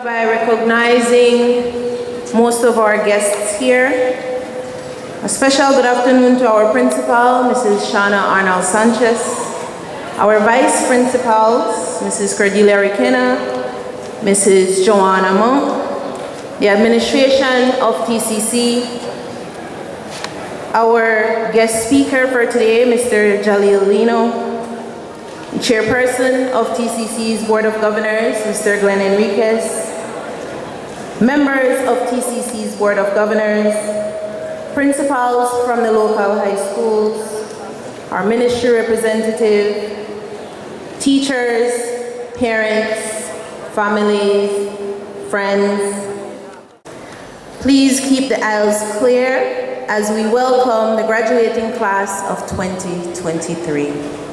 by recognizing most of our guests here. A special good afternoon to our principal, Mrs. Shauna Arnold Sanchez, our vice principals, Mrs. Cordelia Riquena, Mrs. Joanna Monk, the administration of TCC, our guest speaker for today, Mr. Jalil Lino, chairperson of TCC's Board of Governors, Mr. Glenn Enriquez, members of TCC's Board of Governors, principals from the local high schools, our ministry representative, teachers, parents, families, friends. Please keep the aisles clear as we welcome the graduating class of 2023.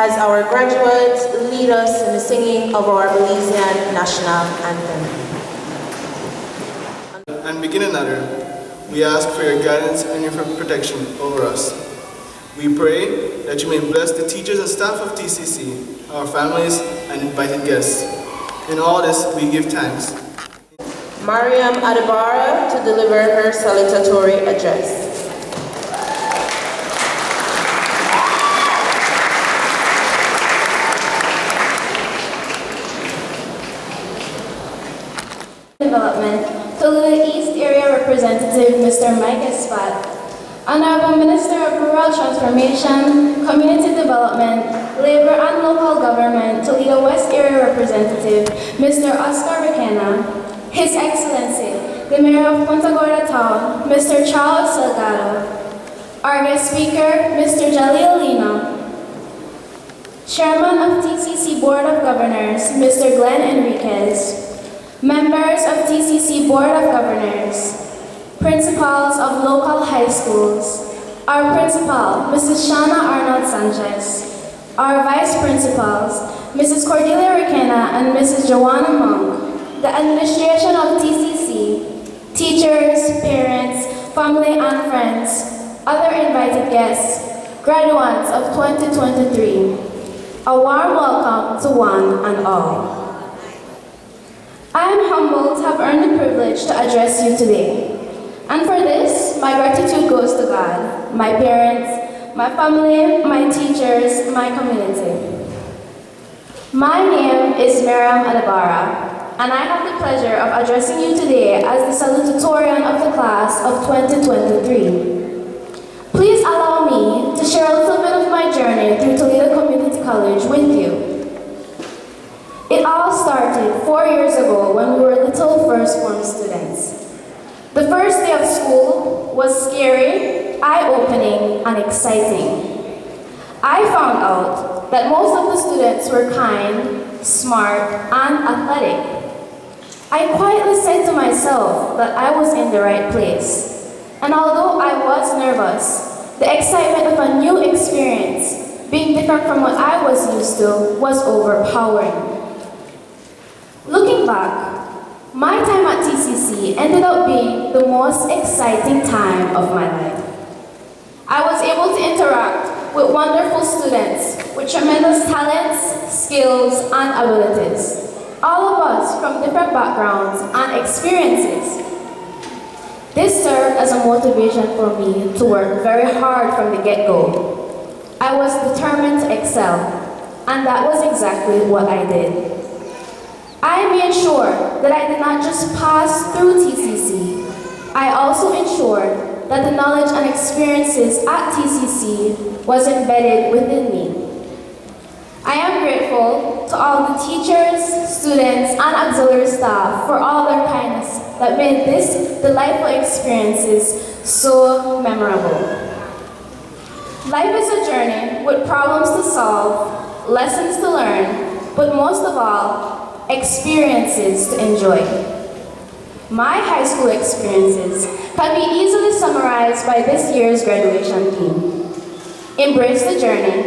as our graduates lead us in the singing of our Belizean national anthem. And begin another, we ask for your guidance and your protection over us. We pray that you may bless the teachers and staff of TCC, our families, and invited guests. In all this, we give thanks. Mariam Adebara to deliver her salutatory address. Development, Toledo East Area Representative Mr. Mike Espat, Honorable Minister of Rural Transformation, Community Development, Labor and Local Government, Toledo West Area Representative Mr. Oscar Requena, His Excellency, the Mayor of Punta Gorda Town, Mr. Charles Salgado, our guest speaker, Mr. Jalil Lino, Chairman of TCC Board of Governors, Mr. Glenn Enriquez, members of TCC Board of Governors, principals of local high schools, our principal, Mrs. Shana Arnold Sanchez, our vice principals, Mrs. Cordelia Requena and Mrs. Joanna Monk, the administration of TCC, teachers, parents, family and friends, other invited guests, graduates of 2023, a warm welcome to one and all. I am humbled to have earned the privilege to address you today. And for this, my gratitude goes to God, my parents, my family, my teachers, my community. My name is Miriam Adebara, and I have the pleasure of addressing you today as the salutatorian of the class of 2023. Please allow me to share a little bit of my journey through Toledo Community College with you. It all started 4 years ago when we were little first-form students. The first day of school was scary, eye-opening, and exciting. I found out that most of the students were kind, smart, and athletic. I quietly said to myself that I was in the right place. And although I was nervous, the excitement of a new experience, being different from what I was used to, was overpowering. Looking back, my time at TCC ended up being the most exciting time of my life. I was able to interact with wonderful students with tremendous talents, skills, and abilities. All of us from different backgrounds and experiences. This served as a motivation for me to work very hard from the get-go. I was determined to excel, and that was exactly what I did. I made sure that I did not just pass through TCC, I also ensured that the knowledge and experiences at TCC was embedded within me. I am grateful to all the teachers, students, and auxiliary staff for all their kindness that made these delightful experiences so memorable. Life is a journey with problems to solve, lessons to learn, but most of all, experiences to enjoy. My high school experiences can be easily summarized by this year's graduation theme. Embrace the journey,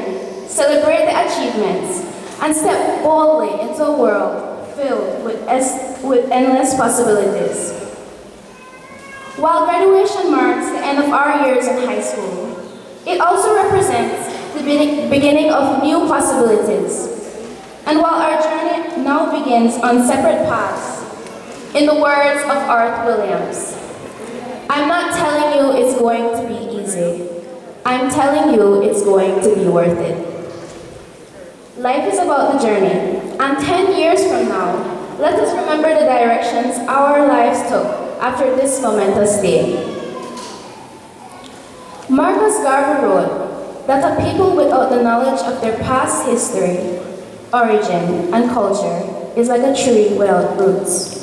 celebrate the achievements, and step boldly into a world filled with endless possibilities. While graduation marks the end of our years in high school, it also represents the beginning of new possibilities. And while our journey now begins on separate paths, in the words of Art Williams, I'm not telling you it's going to be easy. I'm telling you it's going to be worth it. Life is about the journey, and 10 years from now, let us remember the directions our lives took after this momentous day. Marcus Garvey wrote that a people without the knowledge of their past history, origin, and culture is like a tree without roots.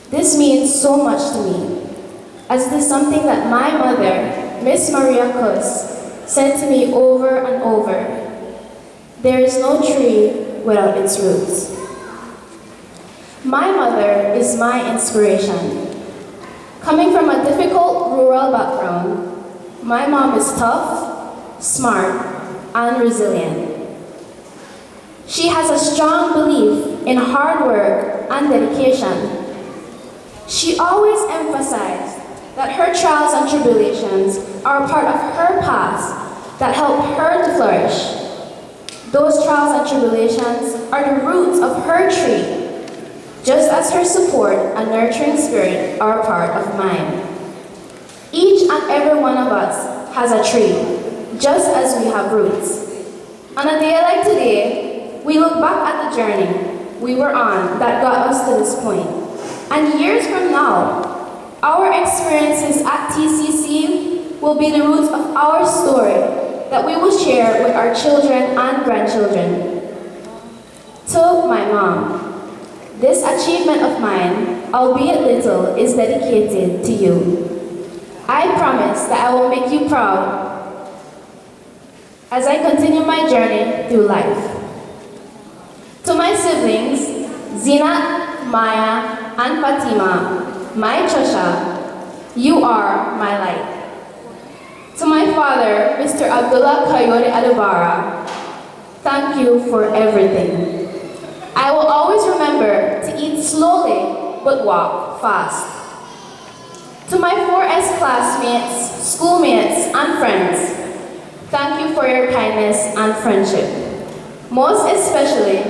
This means so much to me, as it is something that my mother, Miss Maria Kuss, said to me over and over. There is no tree without its roots. My mother is my inspiration. Coming from a difficult rural background, my mom is tough, smart, and resilient. She has a strong belief in hard work and dedication. She always emphasized that her trials and tribulations are part of her past that help her to flourish. Those trials and tribulations are the roots of her tree, just as her support and nurturing spirit are a part of mine. Each and every one of us has a tree, just as we have roots. On a day like today, we look back at the journey we were on that got us to this point. And years from now, our experiences at TCC will be the roots of our story that we will share with our children and grandchildren. To my mom, this achievement of mine, albeit little, is dedicated to you. I promise that I will make you proud as I continue my journey through life. To my siblings, Zina, Maya, and Fatima, my Chosha, you are my light. To my father, Mr. Abdullah Kayode Alubara, thank you for everything. I will always remember to eat slowly but walk fast. To my 4S classmates, schoolmates, and friends, thank you for your kindness and friendship. Most especially,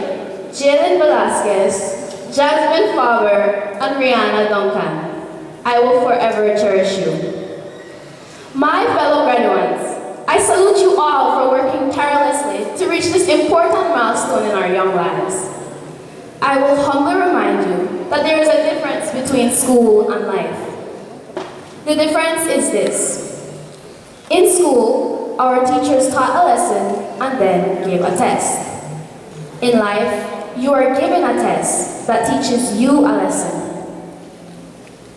Jalen Velasquez, Jasmine Faber, and Rihanna Duncan. I will forever cherish you. My fellow graduates, I salute you all for working tirelessly to reach this important milestone in our young lives. I will humbly remind you that there is a difference between school and life. The difference is this. In school, our teachers taught a lesson and then gave a test. In life, you are given a test that teaches you a lesson.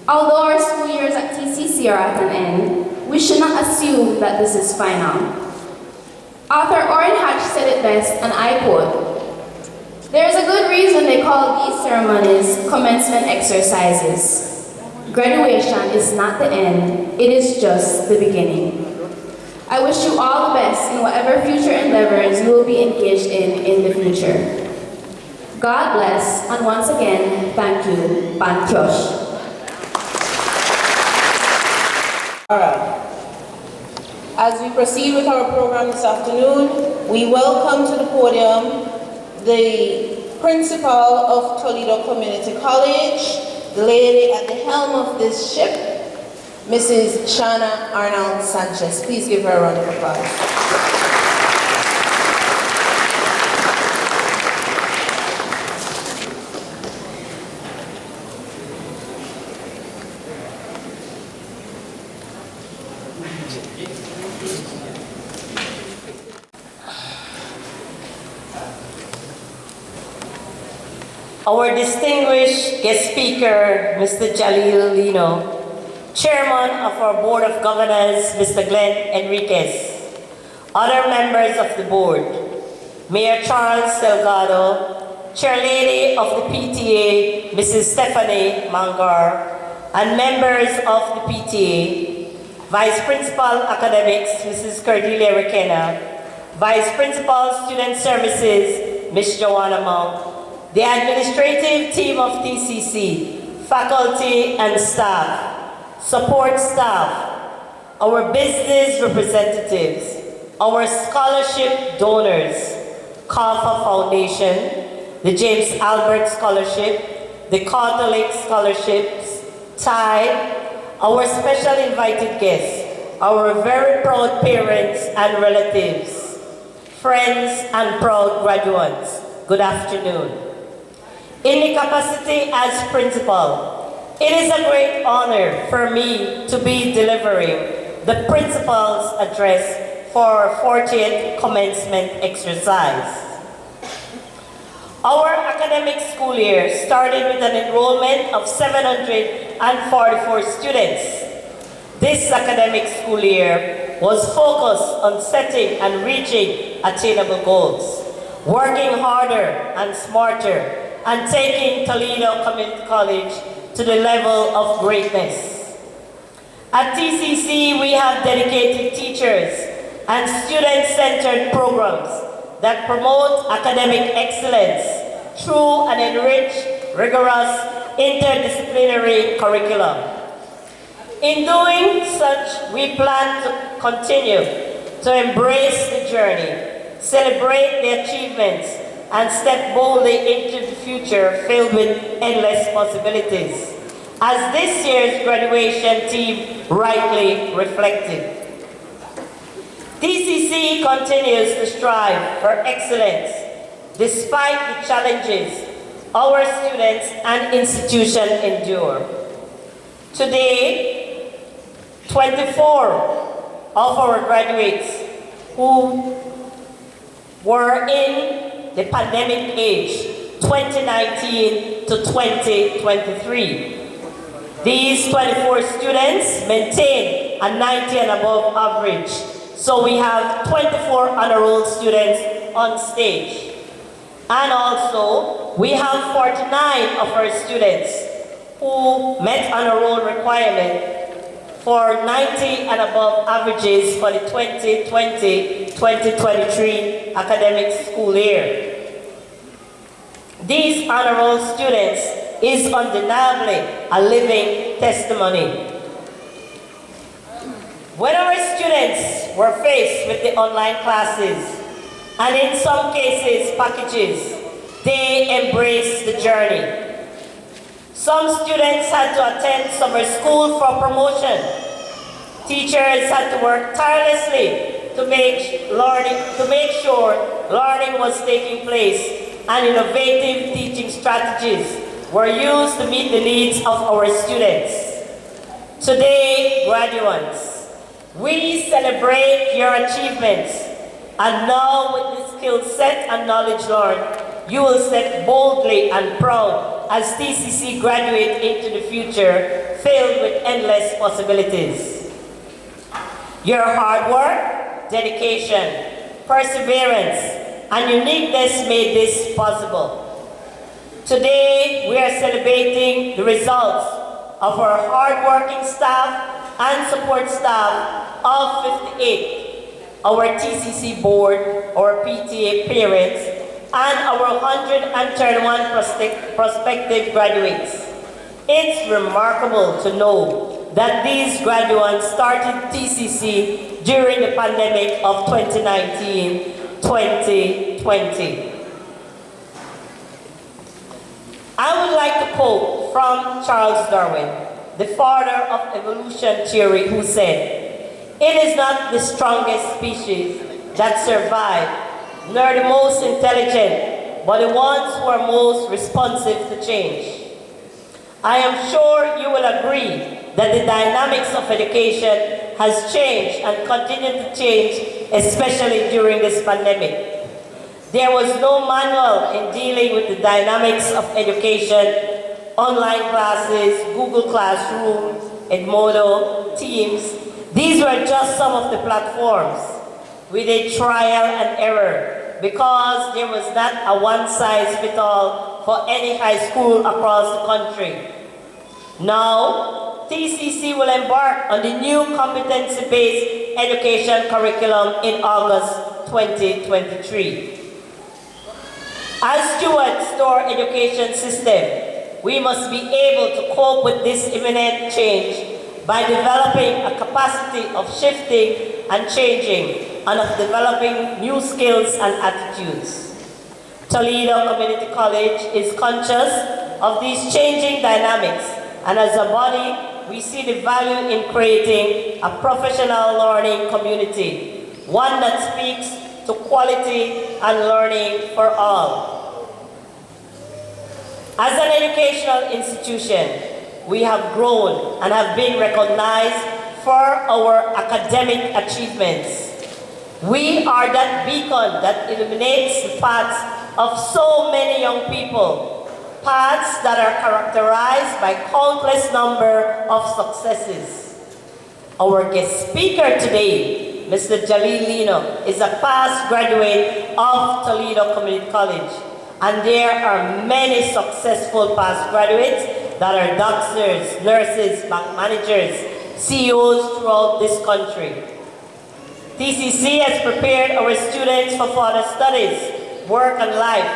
Although our school years at TCC are at an end, we should not assume that this is final. Author Orrin Hatch said it best, and I quote, "There is a good reason they call these ceremonies commencement exercises. Graduation is not the end, it is just the beginning." I wish you all the best in whatever future endeavors you will be engaged in the future. God bless, and once again, thank you, Ban Kyosh. All right. As we proceed with our program this afternoon, we welcome to the podium the principal of Toledo Community College, the lady at the helm of this ship, Mrs. Shana Arnold Sanchez. Please give her a round of applause. Our distinguished guest speaker, Mr. Jalil Lino, Chairman of our Board of Governors, Mr. Glenn Enriquez, other members of the board, Mayor Charles Delgado, Chairlady of the PTA, Mrs. Stephanie Mangar, and members of the PTA, Vice Principal Academics, Mrs. Cordelia Requena, Vice Principal Student Services, Ms. Joanna Monk, the administrative team of TCC, faculty and staff, support staff, our business representatives, our scholarship donors, CAFA Foundation, the James Albert Scholarship, the Catholic Scholarships, TIE, our special invited guests, our very proud parents and relatives, friends and proud graduates, good afternoon. In the capacity as principal, it is a great honor for me to be delivering the principal's address for our 40th commencement exercise. Our academic school year started with an enrollment of 744 students. This academic school year was focused on setting and reaching attainable goals, working harder and smarter, and taking Toledo Community College to the level of greatness. At TCC, we have dedicated teachers and student-centered programs that promote academic excellence through an enriched, rigorous, interdisciplinary curriculum. In doing such, we plan to continue to embrace the journey, celebrate the achievements, and step boldly into the future filled with endless possibilities, as this year's graduation team rightly reflected. TCC continues to strive for excellence despite the challenges our students and institution endure. Today, 24 of our graduates who were in the pandemic age, 2019 to 2023. These 24 students maintain a 90 and above average. So we have 24 honor roll students on stage. And also, we have 49 of our students who met honor roll requirement for 90 and above averages for the 2020-2023 academic school year. These honor roll students is undeniably a living testimony. When our students were faced with the online classes, and in some cases packages, they embraced the journey. Some students had to attend summer school for promotion. Teachers had to work tirelessly to make sure learning was taking place, and innovative teaching strategies were used to meet the needs of our students. Today, graduates, we celebrate your achievements, and now with the skill set and knowledge learned, you will step boldly and proud as TCC graduate into the future filled with endless possibilities. Your hard work, dedication, perseverance, and uniqueness made this possible. Today, we are celebrating the results of our hard-working staff and support staff of 58, our TCC board, our PTA parents, and our 131 prospective graduates. It's remarkable to know that these graduates started TCC during the pandemic of 2019-2020. I would like to quote from Charles Darwin, the father of evolution theory, who said, "It is not the strongest species that survive, nor the most intelligent, but the ones who are most responsive to change." I am sure you will agree that the dynamics of education has changed and continued to change, especially during this pandemic. There was no manual in dealing with the dynamics of education, online classes, Google Classroom, Edmodo, Teams. These were just some of the platforms with a trial and error, because there was not a one-size-fits-all for any high school across the country. Now, TCC will embark on the new competency-based education curriculum in August 2023. As stewards to our education system, we must be able to cope with this imminent change by developing a capacity of shifting and changing, and of developing new skills and attitudes. Toledo Community College is conscious of these changing dynamics, and as a body, we see the value in creating a professional learning community, one that speaks to quality and learning for all. As an educational institution, we have grown and have been recognized for our academic achievements. We are that beacon that illuminates the paths of so many young people, paths that are characterized by countless number of successes. Our guest speaker today, Mr. Jalil Lino, is a past graduate of Toledo Community College, and there are many successful past graduates that are doctors, nurses, bank managers, CEOs throughout this country. TCC has prepared our students for further studies, work, and life,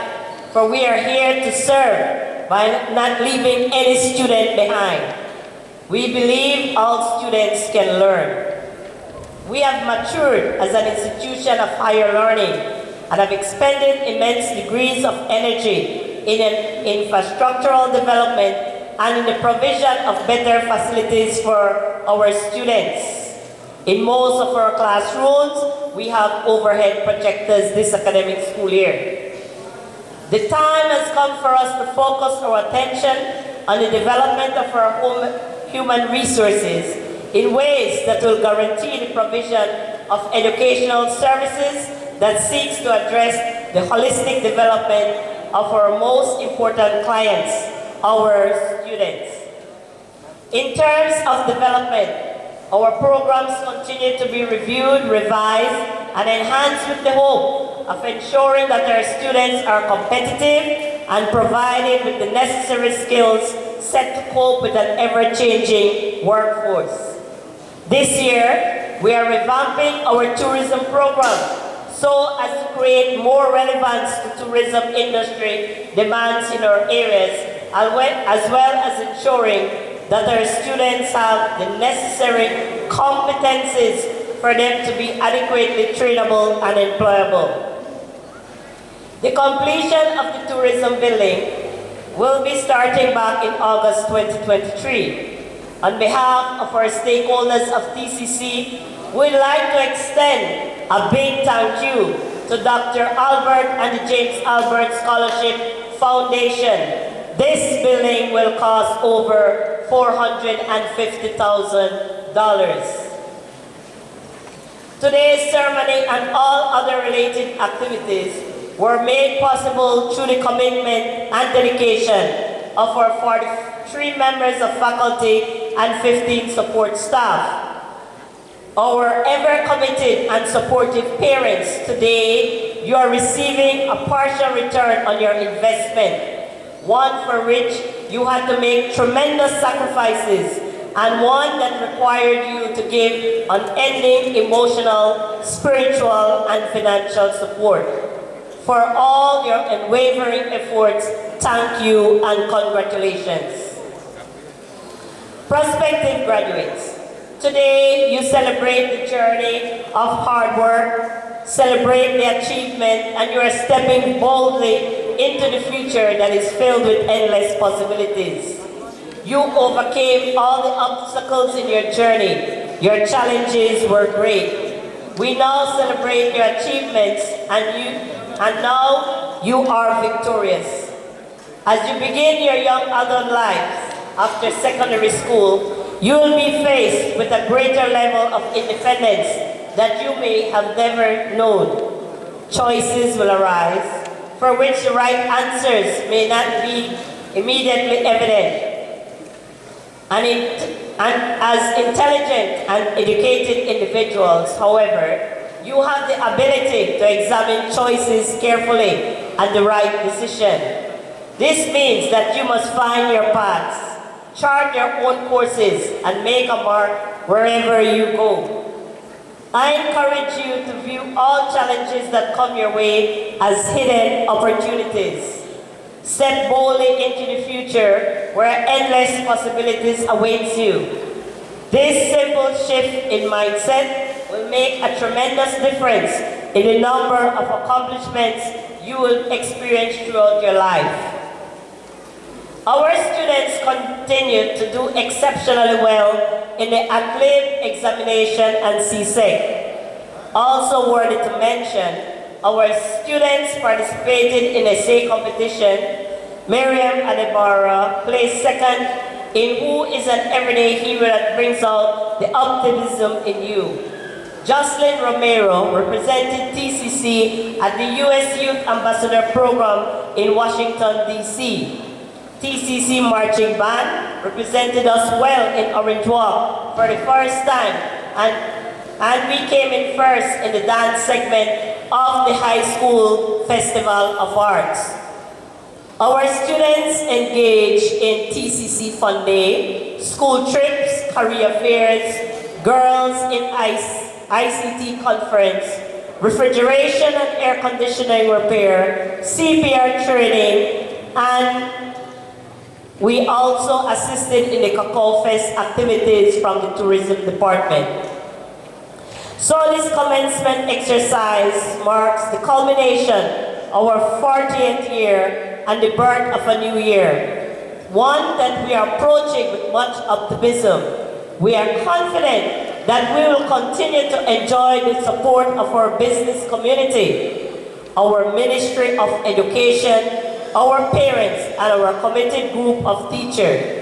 for we are here to serve by not leaving any student behind. We believe all students can learn. We have matured as an institution of higher learning and have expended immense degrees of energy in an infrastructural development and in the provision of better facilities for our students. In most of our classrooms, we have overhead projectors this academic school year. The time has come for us to focus our attention on the development of our human resources in ways that will guarantee the provision of educational services that seeks to address the holistic development of our most important clients, our students. In terms of development, our programs continue to be reviewed, revised, and enhanced with the hope of ensuring that our students are competitive and provided with the necessary skills set to cope with an ever-changing workforce. This year, we are revamping our tourism program so as to create more relevance to tourism industry demands in our areas, as well as ensuring that our students have the necessary competencies for them to be adequately trainable and employable. The completion of the tourism building will be starting back in August 2023. On behalf of our stakeholders of TCC, we'd like to extend a big thank you to Dr. Albert and the James Albert Scholarship Foundation. This building will cost over $450,000. Today's ceremony and all other related activities were made possible through the commitment and dedication of our 43 members of faculty and 15 support staff. Our ever-committed and supportive parents, today you are receiving a partial return on your investment, one for which you had to make tremendous sacrifices, and one that required you to give unending emotional, spiritual, and financial support. For all your unwavering efforts, thank you and congratulations. Prospective graduates, today you celebrate the journey of hard work, celebrate the achievement, and you are stepping boldly into the future that is filled with endless possibilities. You overcame all the obstacles in your journey. Your challenges were great. We now celebrate your achievements, and now you are victorious. As you begin your young adult life after secondary school, you will be faced with a greater level of independence that you may have never known. Choices will arise, for which the right answers may not be immediately evident. And as intelligent and educated individuals, however, you have the ability to examine choices carefully and the right decision. This means that you must find your paths, chart your own courses, and make a mark wherever you go. I encourage you to view all challenges that come your way as hidden opportunities. Step boldly into the future where endless possibilities awaits you. This simple shift in mindset will make a tremendous difference in the number of accomplishments you will experience throughout your life. Our students continue to do exceptionally well in the ACLIB examination and CSEC. Also worthy to mention, our students participated in a essay competition. Miriam Adebara placed second in Who is an Everyday Hero that brings out the optimism in you. Jocelyn Romero represented TCC at the U.S. Youth Ambassador Program in Washington, D.C. TCC Marching Band represented us well in Orange Walk for the first time, and we came in first in the dance segment of the High School Festival of Arts. Our students engage in TCC Fun Day, school trips, career fairs, Girls in Ice ICT conference, refrigeration and air conditioning repair, CPR training, and we also assisted in the Cacao Fest activities from the tourism department. So this commencement exercise marks the culmination of our 40th year and the birth of a new year, one that we are approaching with much optimism. We are confident that we will continue to enjoy the support of our business community, our Ministry of Education, our parents, and our committed group of teachers.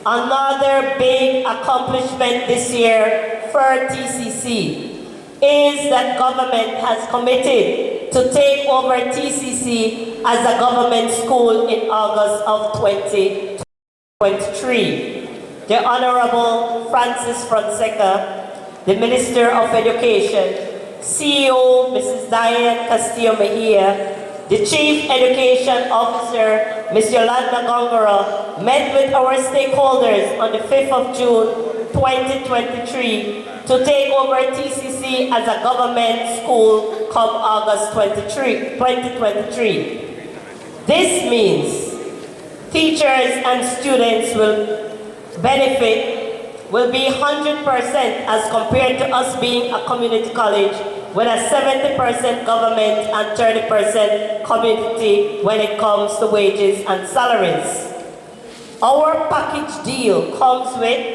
Another big accomplishment this year for TCC is that government has committed to take over TCC as a government school in August of 2023. The Honorable Francis Fonseca, the Minister of Education, CEO Mrs. Diane Castillo Mejia, the Chief Education Officer, Ms. Yolanda Gongora, met with our stakeholders on the 5th of June 2023 to take over TCC as a government school come August 2023. This means teachers and students will be 100% as compared to us being a community college with a 70% government and 30% community when it comes to wages and salaries. Our package deal comes with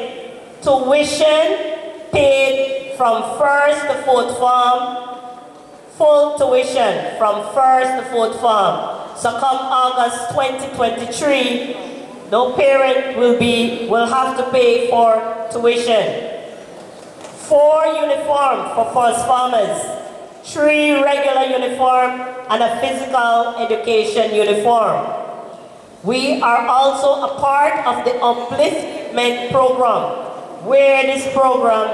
tuition paid from 1st to 4th form, full tuition from 1st to 4th form. So come August 2023, no parent will have to pay for tuition. 4 uniforms for first formers, 3 regular uniform, and a physical education uniform. We are also a part of the upliftment program, where this program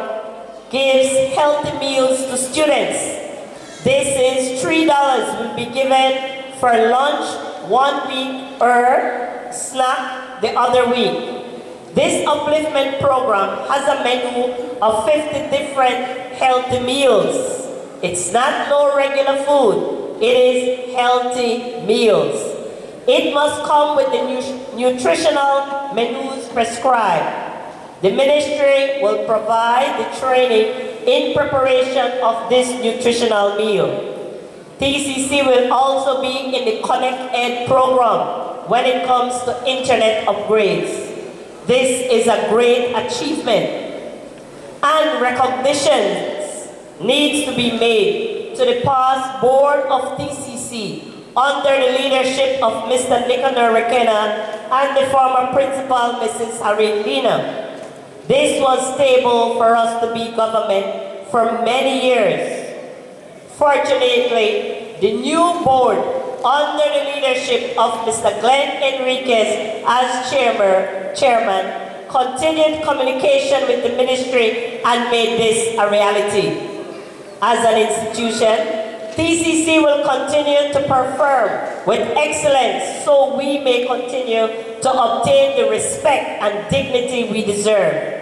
gives healthy meals to students. This is $3 will be given for lunch 1 week or snack the other week. This upliftment program has a menu of 50 different healthy meals. It's not no regular food, it is healthy meals. It must come with the nutritional menus prescribed. The ministry will provide the training in preparation of this nutritional meal. TCC will also be in the Connect Ed program when it comes to internet upgrades. This is a great achievement, and recognitions needs to be made to the past board of TCC under the leadership of Mr. Nicanor Requena and the former principal, Mrs. Harriet Lina. This was stable for us to be government for many years. Fortunately, the new board under the leadership of Mr. Glenn Enriquez as chairman, continued communication with the ministry and made this a reality. As an institution, TCC will continue to perform with excellence so we may continue to obtain the respect and dignity we deserve.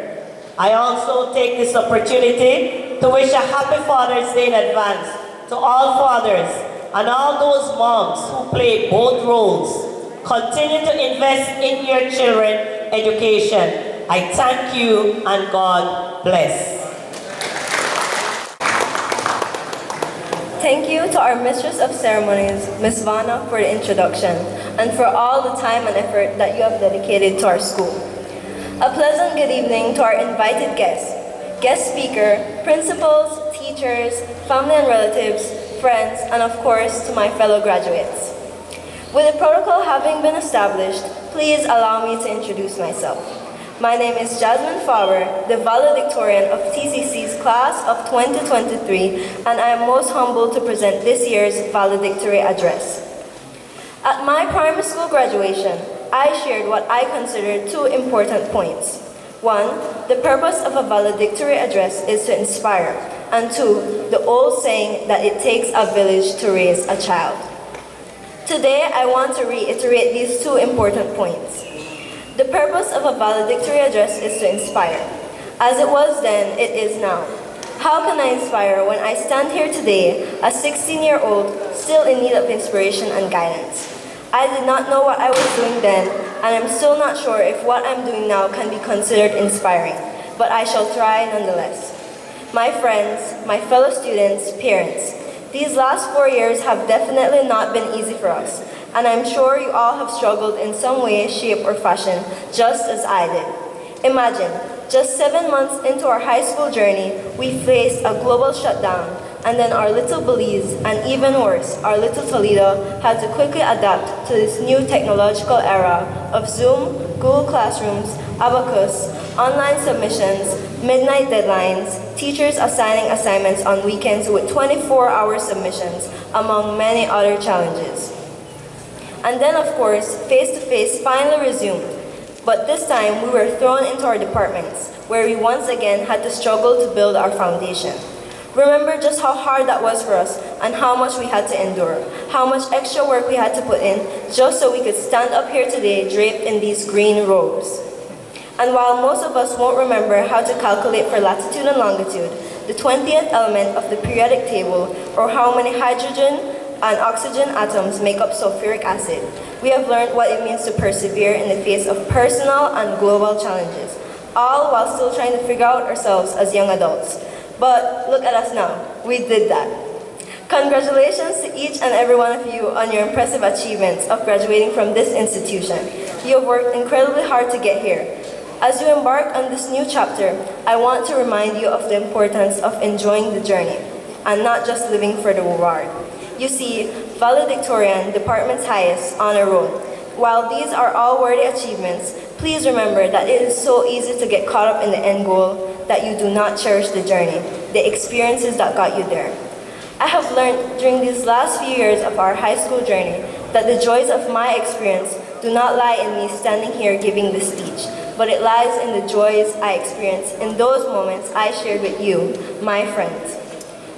I also take this opportunity to wish a happy Father's Day in advance to all fathers and all those moms who play both roles. Continue to invest in your children's education. I thank you and God bless. Thank you to our Mistress of Ceremonies, Ms. Vanna, for the introduction and for all the time and effort that you have dedicated to our school. A pleasant good evening to our invited guests, guest speaker, principals, teachers, family and relatives, friends, and of course to my fellow graduates. With the protocol having been established, please allow me to introduce myself. My name is Jasmine Fowler, the valedictorian of TCC's class of 2023, and I am most humbled to present this year's valedictory address. At my primary school graduation, I shared what I considered 2 important points. 1, the purpose of a valedictory address is to inspire, and 2, the old saying that it takes a village to raise a child. Today, I want to reiterate these 2 important points. The purpose of a valedictory address is to inspire. As it was then, it is now. How can I inspire when I stand here today, a 16-year-old, still in need of inspiration and guidance? I did not know what I was doing then, and I'm still not sure if what I'm doing now can be considered inspiring, but I shall try nonetheless. My friends, my fellow students, parents, these last 4 years have definitely not been easy for us, and I'm sure you all have struggled in some way, shape, or fashion, just as I did. Imagine, just 7 months into our high school journey, we faced a global shutdown, and then our little Belize, and even worse, our little Toledo, had to quickly adapt to this new technological era of Zoom, Google Classrooms, Abacus, online submissions, midnight deadlines, teachers assigning assignments on weekends with 24-hour submissions, among many other challenges. And then, of course, face-to-face finally resumed. But this time, we were thrown into our departments, where we once again had to struggle to build our foundation. Remember just how hard that was for us and how much we had to endure, how much extra work we had to put in just so we could stand up here today draped in these green robes. And while most of us won't remember how to calculate for latitude and longitude, the 20th element of the periodic table, or how many hydrogen and oxygen atoms make up sulfuric acid, we have learned what it means to persevere in the face of personal and global challenges, all while still trying to figure out ourselves as young adults. But look at us now, we did that. Congratulations to each and every one of you on your impressive achievements of graduating from this institution. You have worked incredibly hard to get here. As you embark on this new chapter, I want to remind you of the importance of enjoying the journey and not just living for the reward. You see, valedictorian, department's highest honor roll. While these are all worthy achievements, please remember that it is so easy to get caught up in the end goal that you do not cherish the journey, the experiences that got you there. I have learned during these last few years of our high school journey that the joys of my experience do not lie in me standing here giving this speech, but it lies in the joys I experienced in those moments I shared with you, my friends.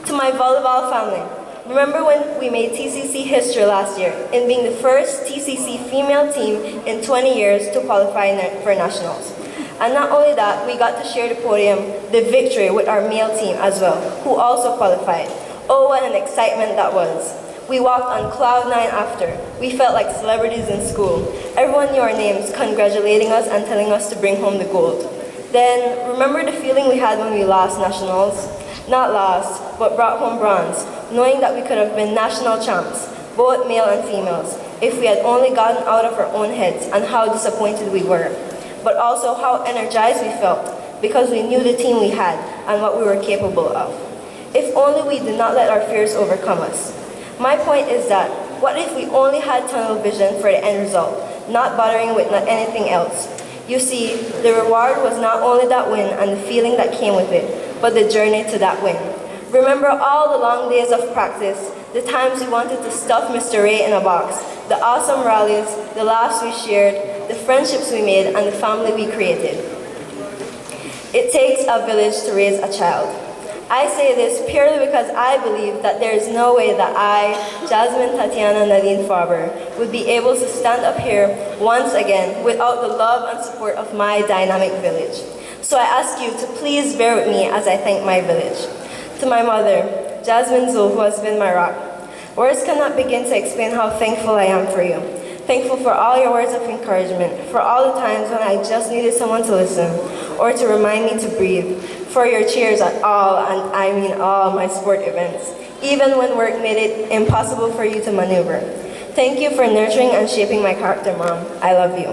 To my volleyball family, remember when we made TCC history last year in being the first TCC female team in 20 years to qualify for nationals. And not only that, we got to share the podium, the victory, with our male team as well, who also qualified. Oh, what an excitement that was. We walked on cloud 9 after. We felt like celebrities in school. Everyone knew our names, congratulating us and telling us to bring home the gold. Then, remember the feeling we had when we lost nationals? Not lost, but brought home bronze, knowing that we could have been national champs, both male and females, if we had only gotten out of our own heads and how disappointed we were, but also how energized we felt because we knew the team we had and what we were capable of. If only we did not let our fears overcome us. My point is that, what if we only had tunnel vision for the end result, not bothering with anything else? You see, the reward was not only that win and the feeling that came with it, but the journey to that win. Remember all the long days of practice, the times we wanted to stuff Mr. Ray in a box, the awesome rallies, the laughs we shared, the friendships we made, and the family we created. It takes a village to raise a child. I say this purely because I believe that there is no way that I, Jasmine Tatiana Nadine Farber, would be able to stand up here once again without the love and support of my dynamic village. So I ask you to please bear with me as I thank my village. To my mother, Jasmine Zul, who has been my rock. Words cannot begin to explain how thankful I am for you. Thankful for all your words of encouragement, for all the times when I just needed someone to listen or to remind me to breathe, for your cheers at all, and I mean all, my sport events, even when work made it impossible for you to maneuver. Thank you for nurturing and shaping my character, Mom. I love you.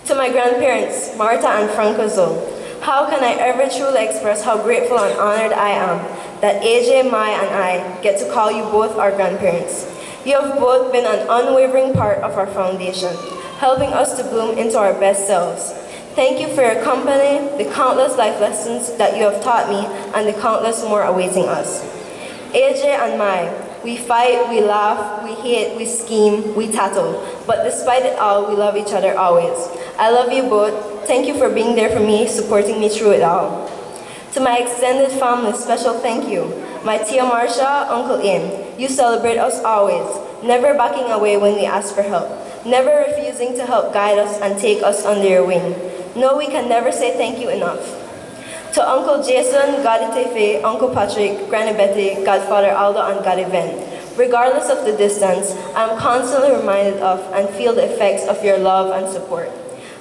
To my grandparents, Marta and Franco Zul, how can I ever truly express how grateful and honored I am that AJ, Mai, and I get to call you both our grandparents. You have both been an unwavering part of our foundation, helping us to bloom into our best selves. Thank you for your company, the countless life lessons that you have taught me, and the countless more awaiting us. AJ and Mai, we fight, we laugh, we hate, we scheme, we tattle, but despite it all, we love each other always. I love you both. Thank you for being there for me, supporting me through it all. To my extended family, special thank you. My Tia Marsha, Uncle Ian, you celebrate us always, never backing away when we ask for help, never refusing to help guide us and take us under your wing. No, we can never say thank you enough. To Uncle Jason, Goditefe, Uncle Patrick, Granny Betty, Godfather Aldo, and Godiven. Regardless of the distance, I am constantly reminded of and feel the effects of your love and support.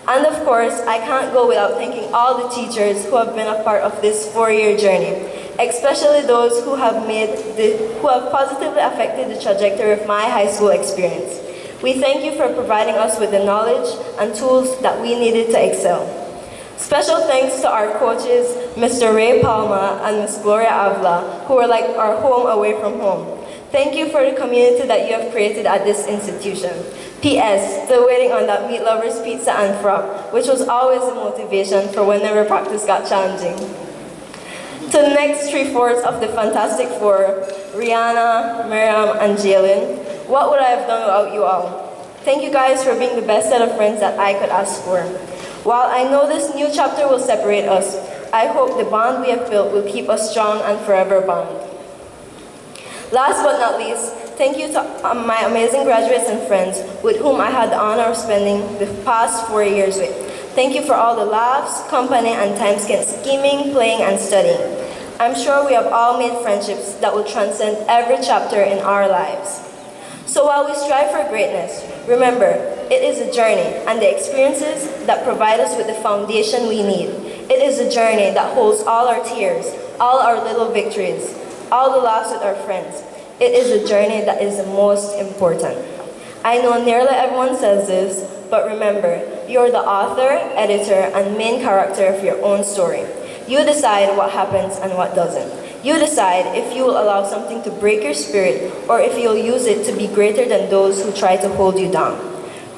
And of course, I can't go without thanking all the teachers who have been a part of this 4-year journey, especially those who have positively affected the trajectory of my high school experience. We thank you for providing us with the knowledge and tools that we needed to excel. Special thanks to our coaches, Mr. Ray Palma and Ms. Gloria Avila, who are like our home away from home. Thank you for the community that you have created at this institution. P.S. Still waiting on that meat lovers pizza and frog, which was always a motivation for whenever practice got challenging. To the next 3/4 of the Fantastic Four, Rihanna, Miriam, and Jalen, what would I have done without you all? Thank you guys for being the best set of friends that I could ask for. While I know this new chapter will separate us, I hope the bond we have built will keep us strong and forever bound. Last but not least, thank you to my amazing graduates and friends with whom I had the honor of spending the past 4 years with. Thank you for all the laughs, company, and time spent scheming, playing, and studying. I'm sure we have all made friendships that will transcend every chapter in our lives. So while we strive for greatness, remember, it is a journey, and the experiences that provide us with the foundation we need. It is a journey that holds all our tears, all our little victories, all the laughs with our friends. It is a journey that is the most important. I know nearly everyone says this, but remember, you're the author, editor, and main character of your own story. You decide what happens and what doesn't. You decide if you will allow something to break your spirit or if you'll use it to be greater than those who try to hold you down.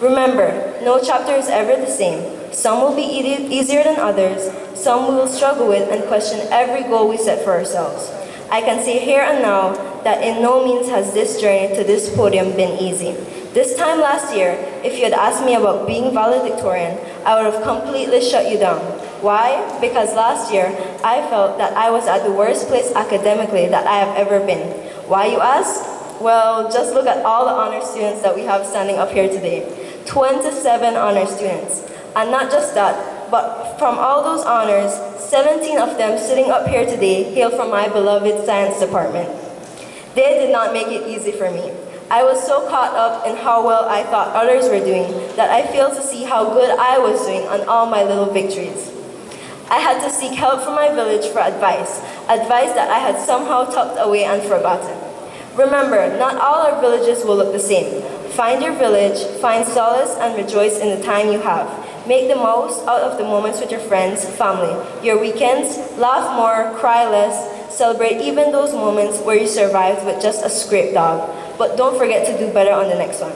Remember, no chapter is ever the same. Some will be easier than others, some we will struggle with and question every goal we set for ourselves. I can say here and now that in no means has this journey to this podium been easy. This time last year, if you had asked me about being valedictorian, I would have completely shut you down. Why? Because last year, I felt that I was at the worst place academically that I have ever been. Why, you ask? Well, just look at all the honor students that we have standing up here today. 27 honor students. And not just that, but from all those honors, 17 of them sitting up here today hail from my beloved science department. They did not make it easy for me. I was so caught up in how well I thought others were doing that I failed to see how good I was doing on all my little victories. I had to seek help from my village for advice that I had somehow tucked away and forgotten. Remember, not all our villages will look the same. Find your village, find solace and rejoice in the time you have. Make the most out of the moments with your friends, family, your weekends, laugh more, cry less, celebrate even those moments where you survived with just a scraped dog. But don't forget to do better on the next one.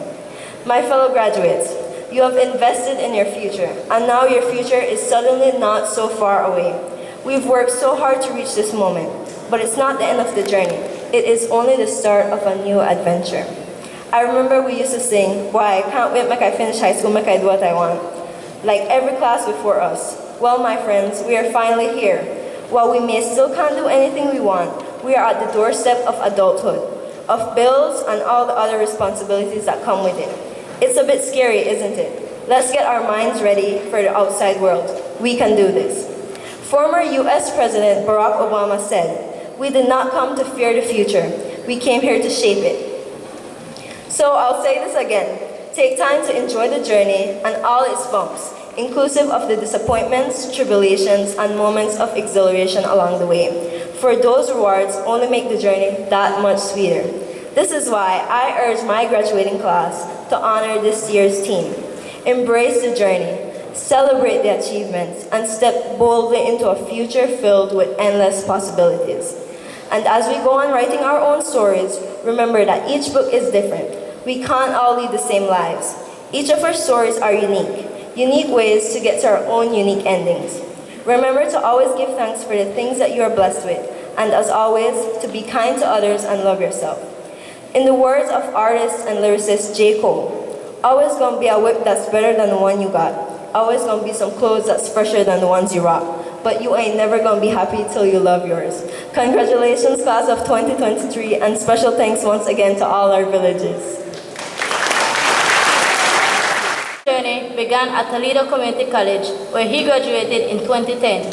My fellow graduates, you have invested in your future, and now your future is suddenly not so far away. We've worked so hard to reach this moment, but it's not the end of the journey. It is only the start of a new adventure. I remember we used to sing, "Why, I can't wait, make I finish high school, make I do what I want," like every class before us. Well, my friends, we are finally here. While we may still can't do anything we want, we are at the doorstep of adulthood, of bills and all the other responsibilities that come with it. It's a bit scary, isn't it? Let's get our minds ready for the outside world. We can do this. Former US President Barack Obama said, "We did not come to fear the future. We came here to shape it." So I'll say this again. Take time to enjoy the journey and all its bumps, inclusive of the disappointments, tribulations, and moments of exhilaration along the way. For those rewards only make the journey that much sweeter. This is why I urge my graduating class to honor this year's team. Embrace the journey, celebrate the achievements, and step boldly into a future filled with endless possibilities. And as we go on writing our own stories, remember that each book is different. We can't all lead the same lives. Each of our stories are unique ways to get to our own unique endings. Remember to always give thanks for the things that you are blessed with, and as always, to be kind to others and love yourself. In the words of artist and lyricist J. Cole, always gonna be a whip that's better than the one you got. Always gonna be some clothes that's fresher than the ones you rock. But you ain't never gonna be happy till you love yours. Congratulations, class of 2023, and special thanks once again to all our villages. Journey began at Toledo Community College, where he graduated in 2010.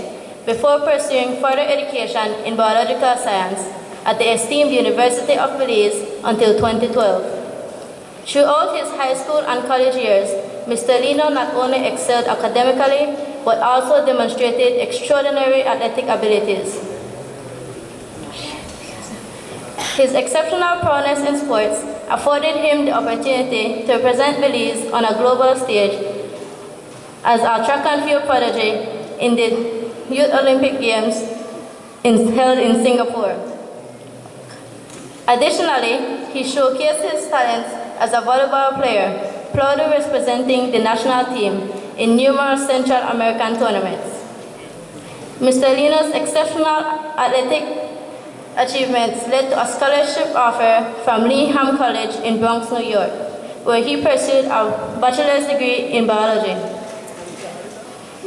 before pursuing further education in biological science at the esteemed University of Belize until 2012. Throughout his high school and college years, Mr. Lino not only excelled academically, but also demonstrated extraordinary athletic abilities. His exceptional prowess in sports afforded him the opportunity to represent Belize on a global stage as a track and field prodigy in the Youth Olympic Games held in Singapore. Additionally, he showcased his talents as a volleyball player, proudly representing the national team in numerous Central American tournaments. Mr. Lino's exceptional athletic achievements led to a scholarship offer from Leham College in Bronx, New York, where he pursued a bachelor's degree in biology.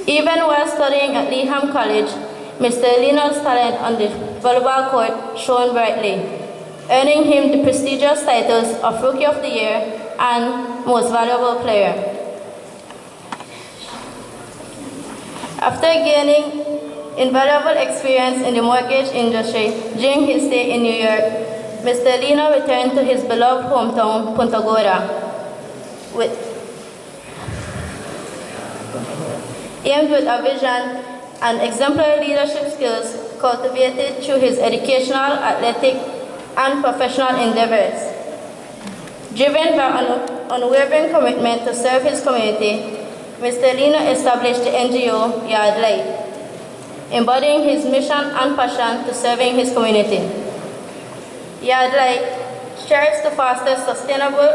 Even while studying at Leham College, Mr. Lino's talent on the volleyball court shone brightly, earning him the prestigious titles of Rookie of the Year and Most Valuable Player. After gaining invaluable experience in the mortgage industry during his stay in New York, Mr. Lino returned to his beloved hometown, Punta Gorda, aimed with a vision and exemplary leadership skills cultivated through his educational, athletic, and professional endeavors. Driven by an unwavering commitment to serve his community, Mr. Lino established the NGO Yard Light, embodying his mission and passion to serving his community. Yard Light strives to foster sustainable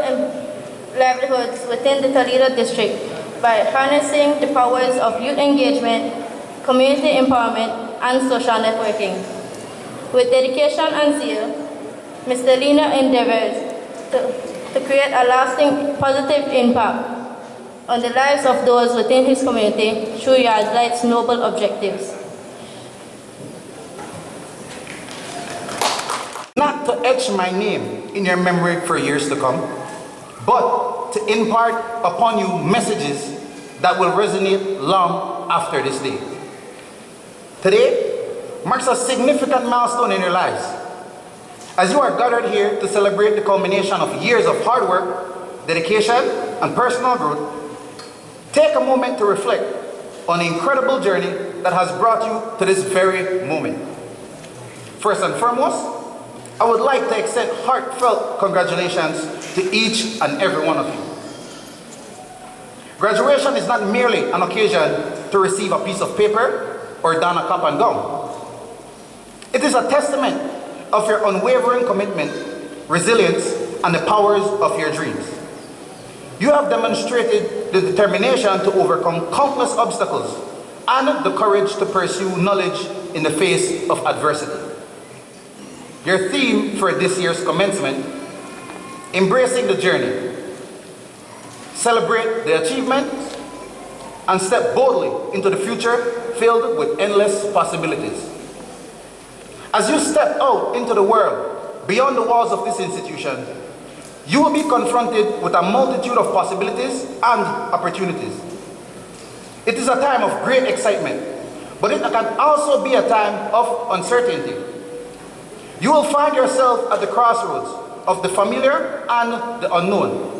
livelihoods within the Toledo district by harnessing the powers of youth engagement, community empowerment, and social networking. With dedication and zeal, Mr. Lino endeavors to create a lasting positive impact on the lives of those within his community through Yard Light's noble objectives. Not to etch my name in your memory for years to come, but to impart upon you messages that will resonate long after this day. Today marks a significant milestone in your lives. As you are gathered here to celebrate the culmination of years of hard work, dedication, and personal growth, take a moment to reflect on the incredible journey that has brought you to this very moment. First and foremost, I would like to extend heartfelt congratulations to each and every one of you. Graduation is not merely an occasion to receive a piece of paper or don a cap and gown. It is a testament of your unwavering commitment, resilience, and the powers of your dreams. You have demonstrated the determination to overcome countless obstacles and the courage to pursue knowledge in the face of adversity. Your theme for this year's commencement, embracing the journey, celebrate the achievement, and step boldly into the future filled with endless possibilities. As you step out into the world beyond the walls of this institution, you will be confronted with a multitude of possibilities and opportunities. It is a time of great excitement, but it can also be a time of uncertainty. You will find yourself at the crossroads of the familiar and the unknown.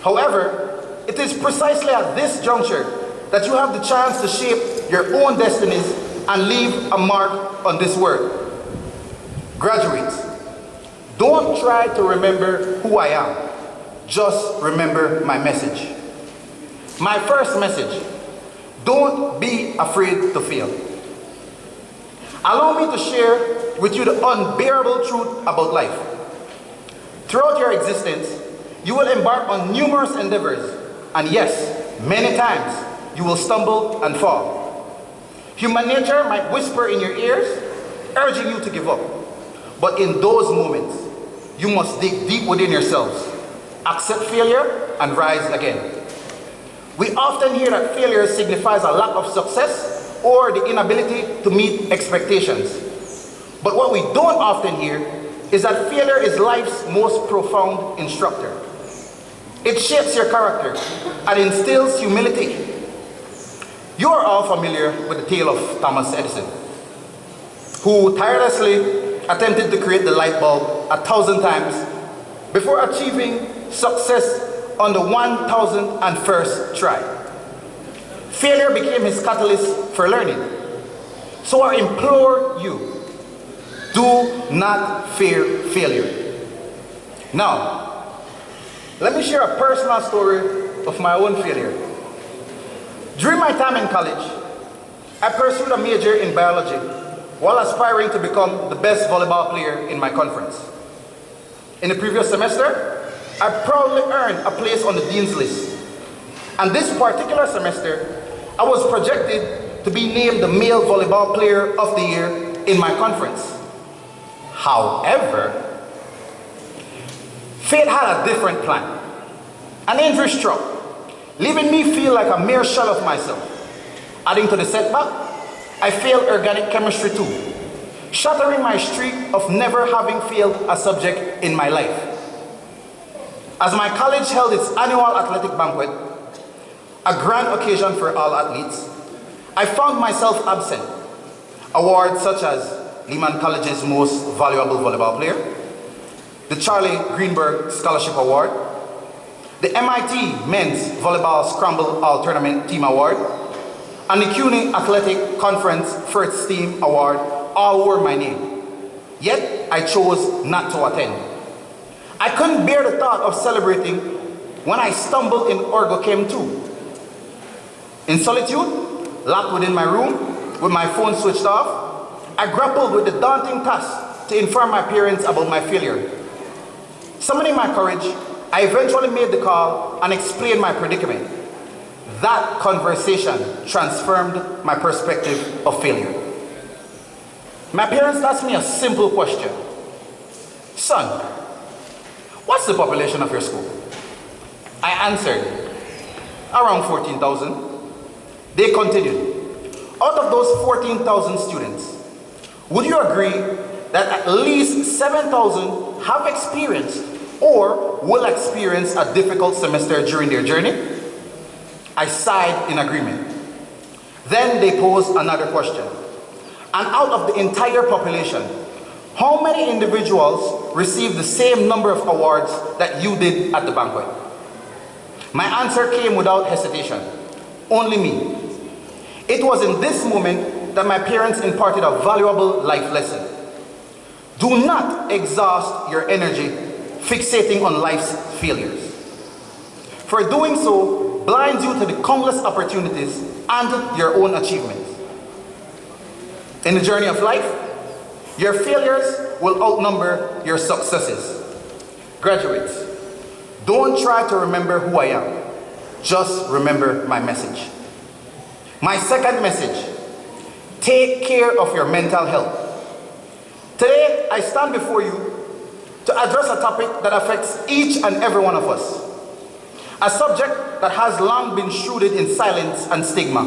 However, it is precisely at this juncture that you have the chance to shape your own destinies and leave a mark on this world. Graduates, don't try to remember who I am. Just remember my message. My first message, don't be afraid to fail. Allow me to share with you the unbearable truth about life. Throughout your existence, you will embark on numerous endeavors, and yes, many times you will stumble and fall. Human nature might whisper in your ears, urging you to give up. But in those moments, you must dig deep within yourselves, accept failure, and rise again. We often hear that failure signifies a lack of success or the inability to meet expectations. But what we don't often hear is that failure is life's most profound instructor. It shapes your character and instills humility. You are all familiar with the tale of Thomas Edison, who tirelessly attempted to create the light bulb 1,000 times before achieving success on the 1,001st try. Failure became his catalyst for learning. So I implore you, do not fear failure. Now, let me share a personal story of my own failure. During my time in college, I pursued a major in biology while aspiring to become the best volleyball player in my conference. In the previous semester, I proudly earned a place on the dean's list. And this particular semester, I was projected to be named the male volleyball player of the year in my conference. However, fate had a different plan. An injury struck, leaving me feel like a mere shell of myself. Adding to the setback, I failed organic chemistry too, shattering my streak of never having failed a subject in my life. As my college held its annual athletic banquet, a grand occasion for all athletes, I found myself absent. Awards such as Lehman College's Most Valuable Volleyball Player, the Charlie Greenberg Scholarship Award, the MIT Men's Volleyball Scramble All-Tournament Team Award, and the CUNY Athletic Conference First Team Award all wore my name. Yet, I chose not to attend. I couldn't bear the thought of celebrating when I stumbled in Orgo Chem 2. In solitude, locked within my room, with my phone switched off, I grappled with the daunting task to inform my parents about my failure. Summoning my courage, I eventually made the call and explained my predicament. That conversation transformed my perspective of failure. My parents asked me a simple question. Son, what's the population of your school? I answered, around 14,000. They continued, out of those 14,000 students, would you agree that at least 7,000 have experienced or will experience a difficult semester during their journey? I sighed in agreement. Then they posed another question. And out of the entire population, how many individuals received the same number of awards that you did at the banquet? My answer came without hesitation. Only me. It was in this moment that my parents imparted a valuable life lesson. Do not exhaust your energy fixating on life's failures. For doing so blinds you to the countless opportunities and your own achievements. In the journey of life, your failures will outnumber your successes. Graduates, don't try to remember who I am. Just remember my message. My second message, take care of your mental health. Today, I stand before you to address a topic that affects each and every one of us. A subject that has long been shrouded in silence and stigma,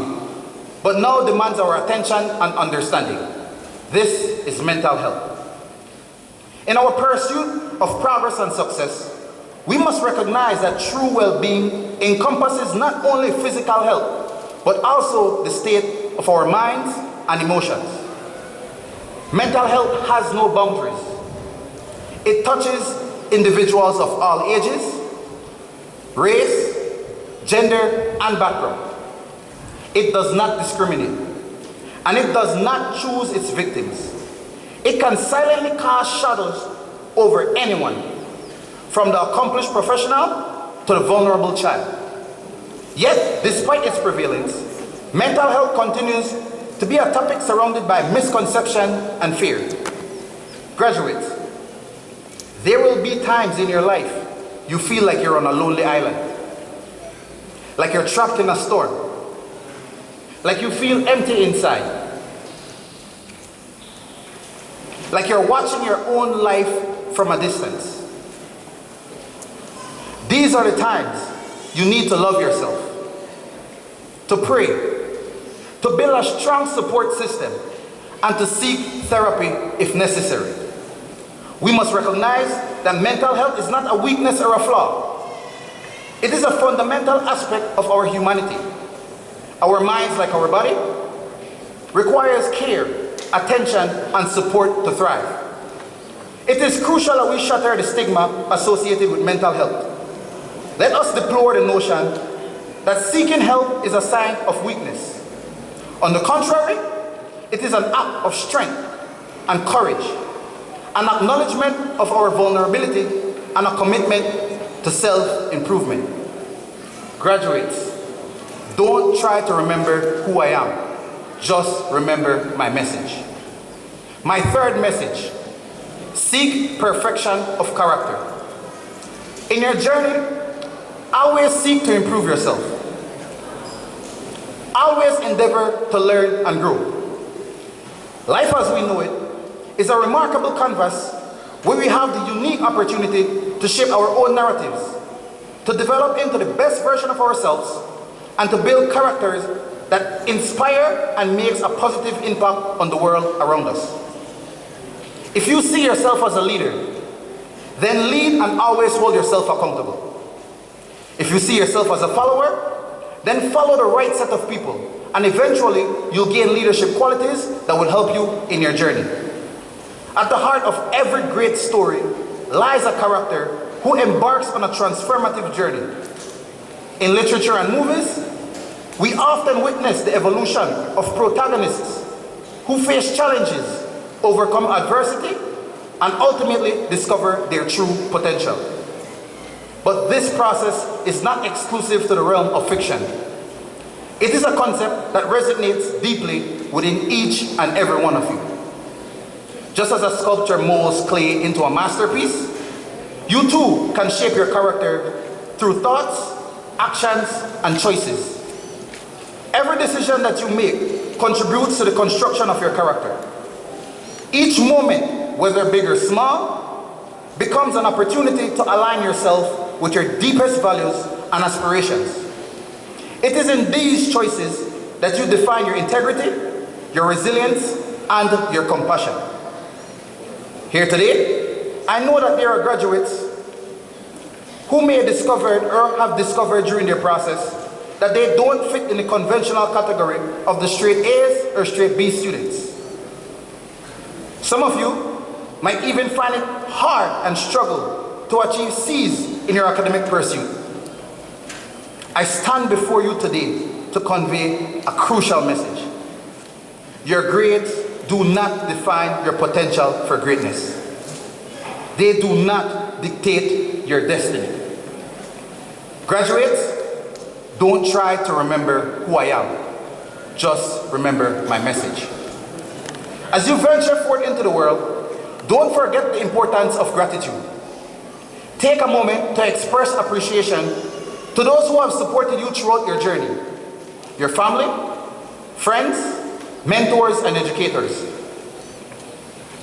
but now demands our attention and understanding. This is mental health. In our pursuit of progress and success, we must recognize that true well-being encompasses not only physical health, but also the state of our minds and emotions. Mental health has no boundaries. It touches individuals of all ages, race, gender, and background. It does not discriminate, and it does not choose its victims. It can silently cast shadows over anyone, from the accomplished professional to the vulnerable child. Yet, despite its prevalence, mental health continues to be a topic surrounded by misconception and fear. Graduates, there will be times in your life you feel like you're on a lonely island, like you're trapped in a storm, like you feel empty inside, like you're watching your own life from a distance. These are the times you need to love yourself, to pray, to build a strong support system, and to seek therapy if necessary. We must recognize that mental health is not a weakness or a flaw. It is a fundamental aspect of our humanity. our minds like our body, requires care, attention, and support to thrive. It is crucial that we shatter the stigma associated with mental health. Let us deplore the notion that seeking help is a sign of weakness. On the contrary, it is an act of strength and courage, an acknowledgement of our vulnerability, and a commitment to self-improvement. Graduates, don't try to remember who I am. Just remember my message. My third message: seek perfection of character. In your journey, always seek to improve yourself. Always endeavor to learn and grow. Life as we know it is a remarkable canvas where we have the unique opportunity to shape our own narratives, to develop into the best version of ourselves, and to build characters that inspire and makes a positive impact on the world around us. If you see yourself as a leader, then lead and always hold yourself accountable. If you see yourself as a follower, then follow the right set of people, and eventually you'll gain leadership qualities that will help you in your journey. At the heart of every great story lies a character who embarks on a transformative journey. In literature and movies, we often witness the evolution of protagonists who face challenges, overcome adversity, and ultimately discover their true potential. But this process is not exclusive to the realm of fiction. It is a concept that resonates deeply within each and every one of you. Just as a sculptor molds clay into a masterpiece, you too can shape your character through thoughts, actions, and choices. Every decision that you make contributes to the construction of your character. Each moment, whether big or small, becomes an opportunity to align yourself with your deepest values and aspirations. It is in these choices that you define your integrity, your resilience, and your compassion. Here today, I know that there are graduates who may have discovered or have discovered during their process that they don't fit in the conventional category of the straight A's or straight B students. Some of you might even find it hard and struggle to achieve C's in your academic pursuit. I stand before you today to convey a crucial message. Your grades do not define your potential for greatness. They do not dictate your destiny. Graduates, don't try to remember who I am. Just remember my message. As you venture forth into the world, don't forget the importance of gratitude. Take a moment to express appreciation to those who have supported you throughout your journey. Your family, friends, mentors, and educators.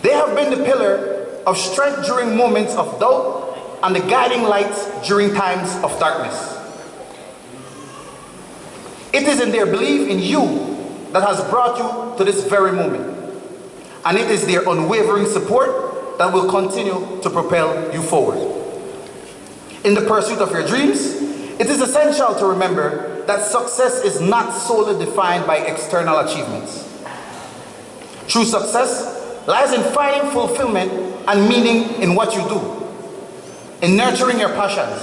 They have been the pillar of strength during moments of doubt and the guiding lights during times of darkness. It is in their belief in you that has brought you to this very moment. And it is their unwavering support that will continue to propel you forward. In the pursuit of your dreams, it is essential to remember that success is not solely defined by external achievements. True success lies in finding fulfillment and meaning in what you do, in nurturing your passions,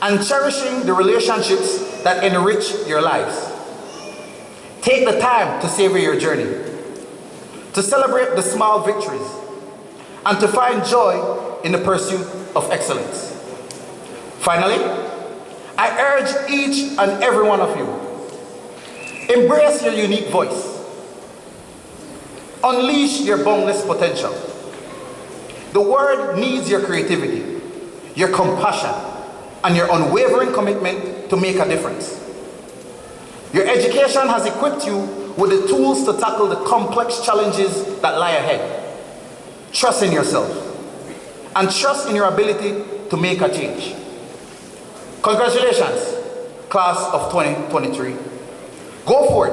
and cherishing the relationships that enrich your lives. Take the time to savor your journey, to celebrate the small victories, and to find joy in the pursuit of excellence. Finally, I urge each and every one of you, embrace your unique voice. Unleash your boundless potential. The world needs your creativity, your compassion, and your unwavering commitment to make a difference. Your education has equipped you with the tools to tackle the complex challenges that lie ahead. Trust in yourself, and trust in your ability to make a change. Congratulations, class of 2023. Go forth,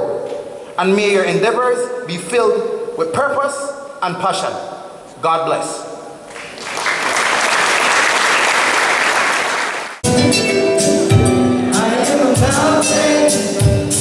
and may your endeavors be filled with purpose and passion. God bless. I am a mountain.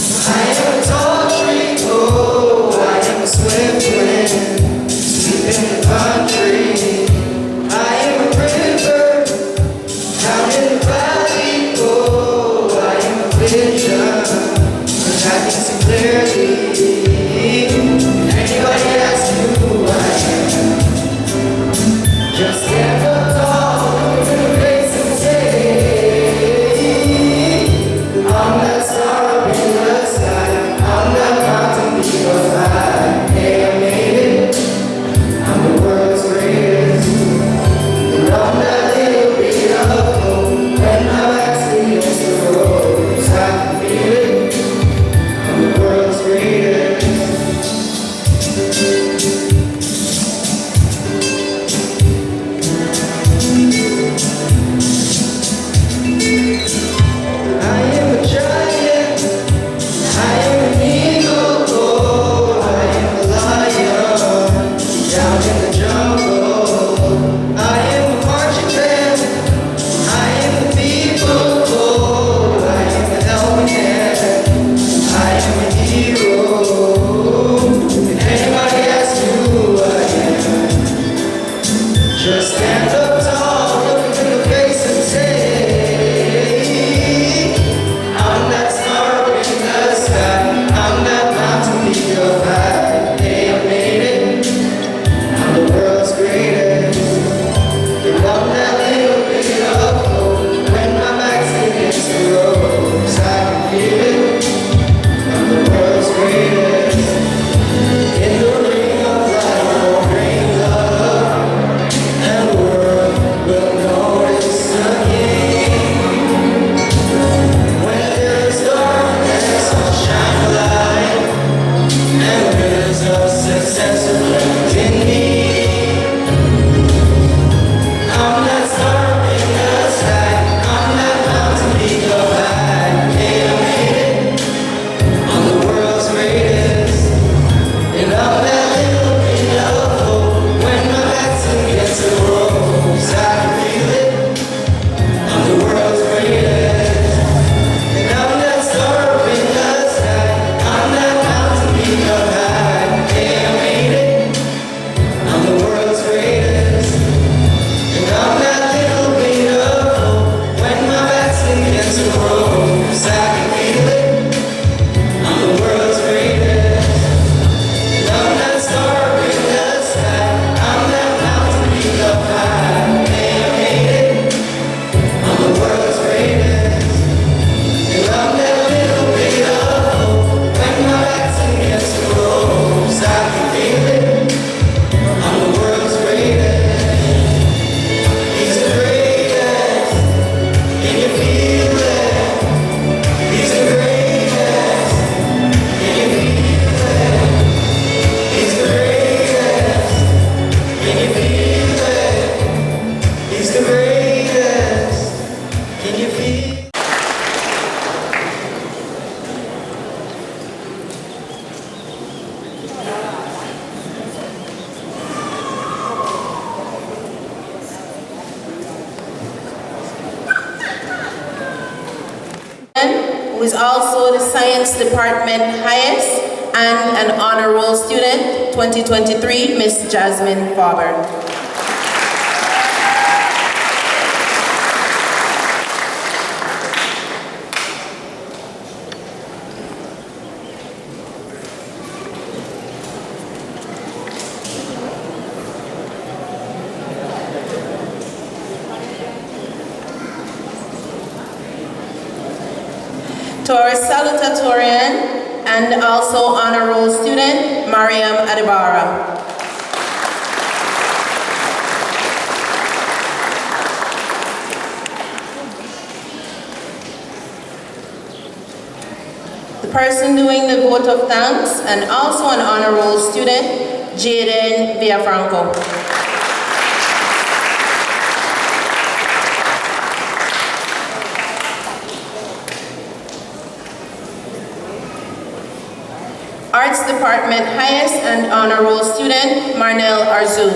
who is also the Science Department highest and an honor roll student, 2023, Miss Jasmine Faber. To our salutatorian and also honor roll student, Mariam Adibara. The person doing the vote of thanks and also an honor roll student, Jaden Villafranco. Arts Department highest and honor roll student, Marnell Arzu.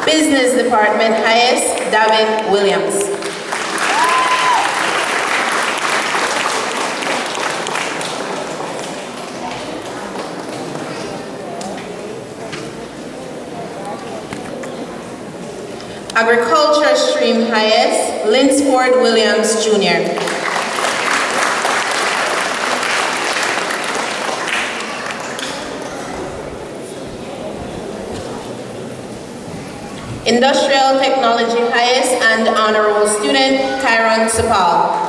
Business Department highest, David Williams. Agriculture stream highest, Linsford Williams Jr. Industrial technology highest and honor roll student, Kyron Sapal.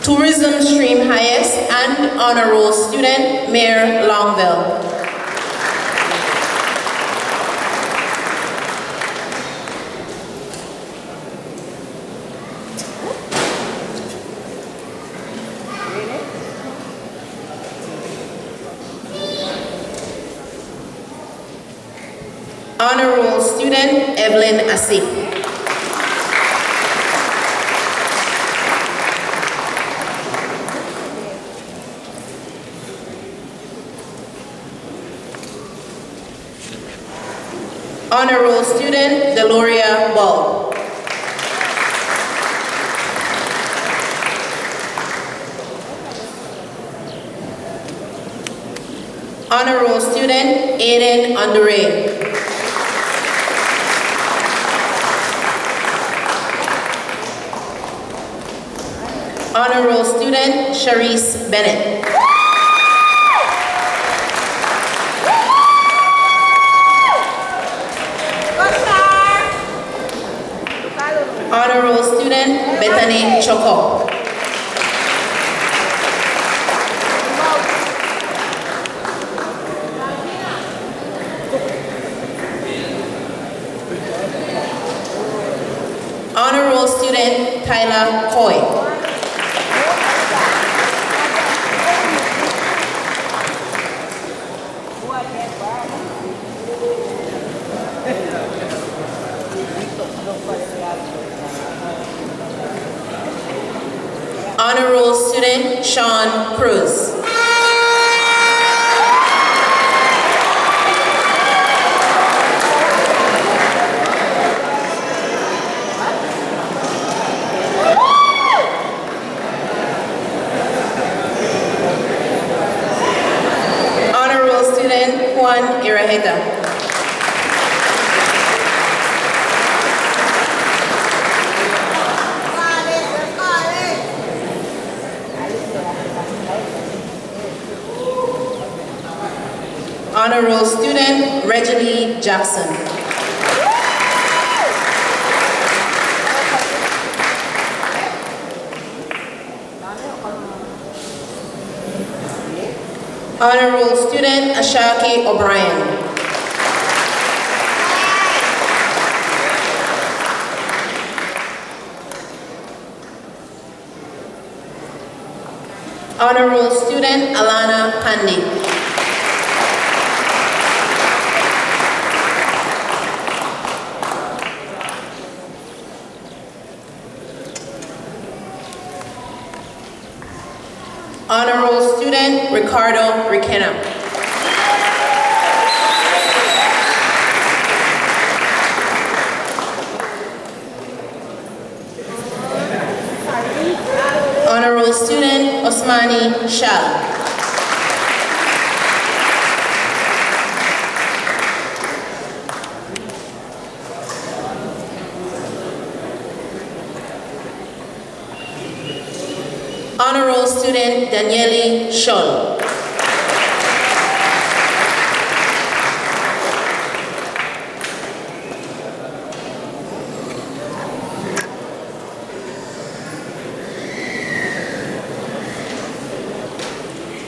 Tourism stream highest and honor roll student, Mayor Longville. Honor roll student, Evelyn Asif. Honor roll student, Deloria Ball. Honor roll student, Aiden Underay. Honor roll student, Sharice Bennett. Honor roll student, Bethany Choco. Honor roll student, Tyler Coy. Honor roll student, Sean Cruz. Honor roll student, Juan Iraheta. Honor roll student, Reginald Jackson. Honor roll student, Ashaki O'Brien. Honor roll student, Alana Pandi. Ricardo Requena. Honor Roll student Osmani Shah. Honor Roll student Daniele Scholl.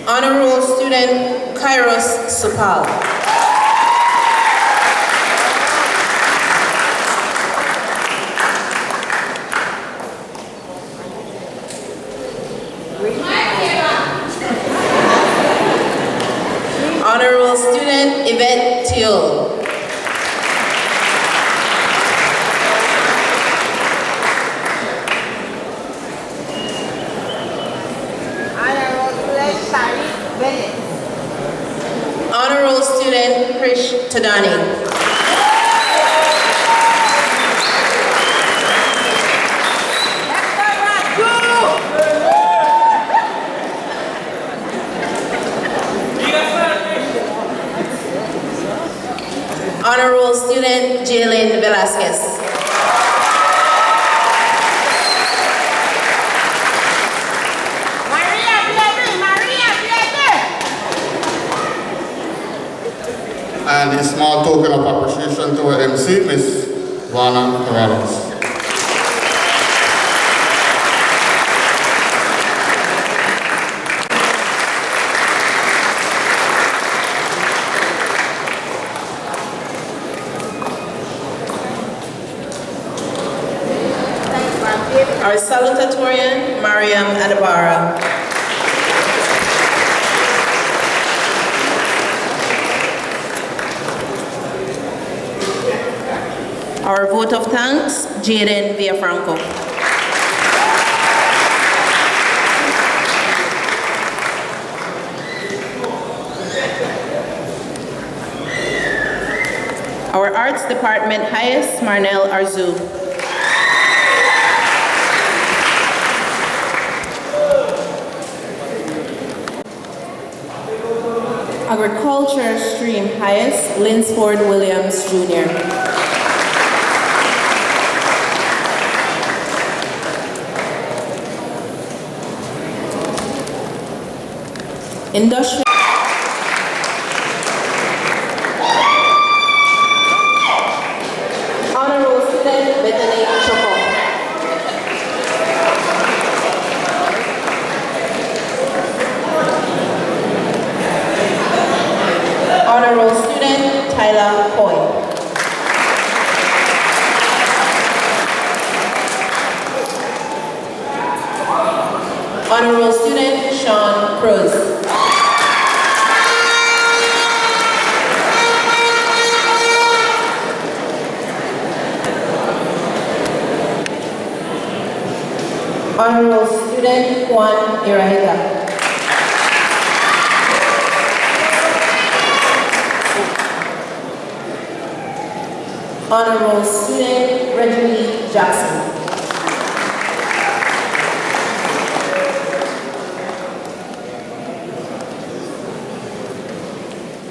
Honor Roll student Kairos Supal. Honor Roll student Yvette Thiel. Honor Roll student Krish Tadani. Honor Roll student Jalen Velasquez. And a small token of appreciation to our MC, Miss Vana Corrales. Our salutatorian, Mariam Adabara. Our vote of thanks, Jaden Villafranco. Our arts department highest, Marnell Arzu. Agriculture stream highest, Linsford Williams Jr. Industrial. Honor Roll student Bethany Choco. Honor Roll student Tyler Coy. Honor Roll student Sean Cruz. Honor Roll student Juan Iraida. Honor Roll student Reggie Jackson.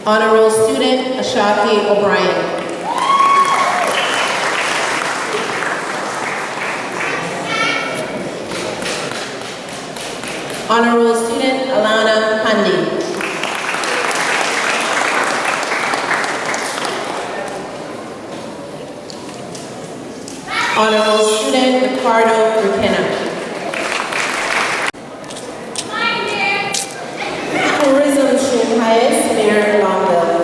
Honor Roll student Ashaki O'Brien. Honor Roll student Alana Pandi. Honor Roll student Ricardo Requena. Tourism stream highest, Mayor Longville.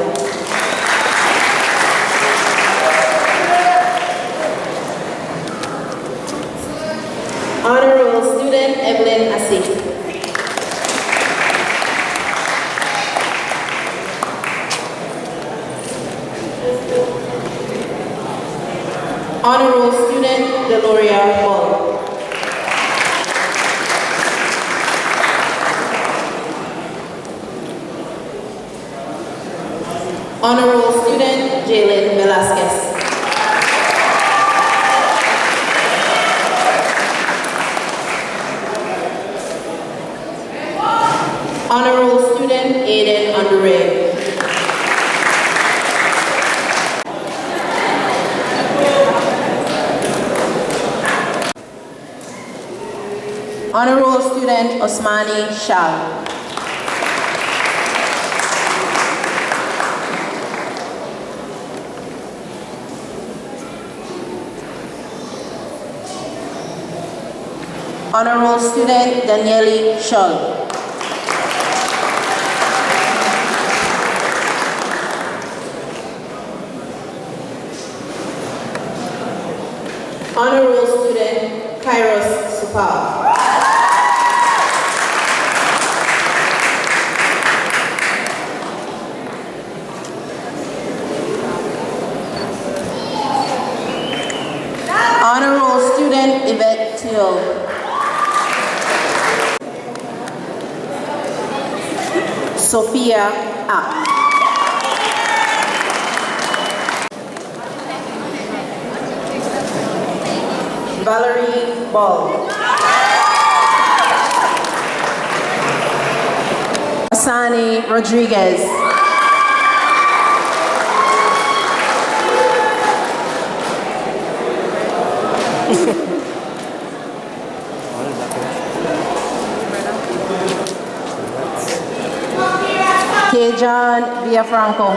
Honor Roll student Evelyn Asif. Honor Roll student Deloria Hall. Honor Roll student Jalen Velasquez. Honor Roll student Aiden Underay. Honor Roll student Osmani Shah. Honor Roll student Daniele Scholl. Honor Roll student Kairos Supal. Honor Roll student Yvette Teal. Sophia A. Valerie Ball. Asani Rodriguez. Kejan Villafranco.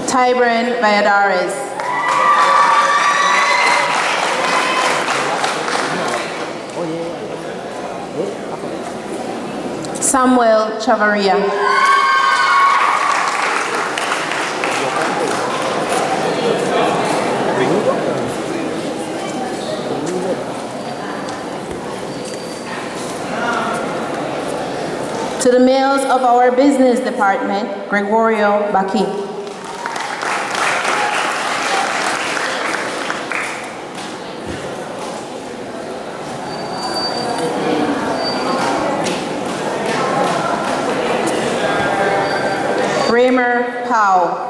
Tybran Valladares. Samuel Chavaria. To the males of our business department, Gregorio Baki. Raymer Powell.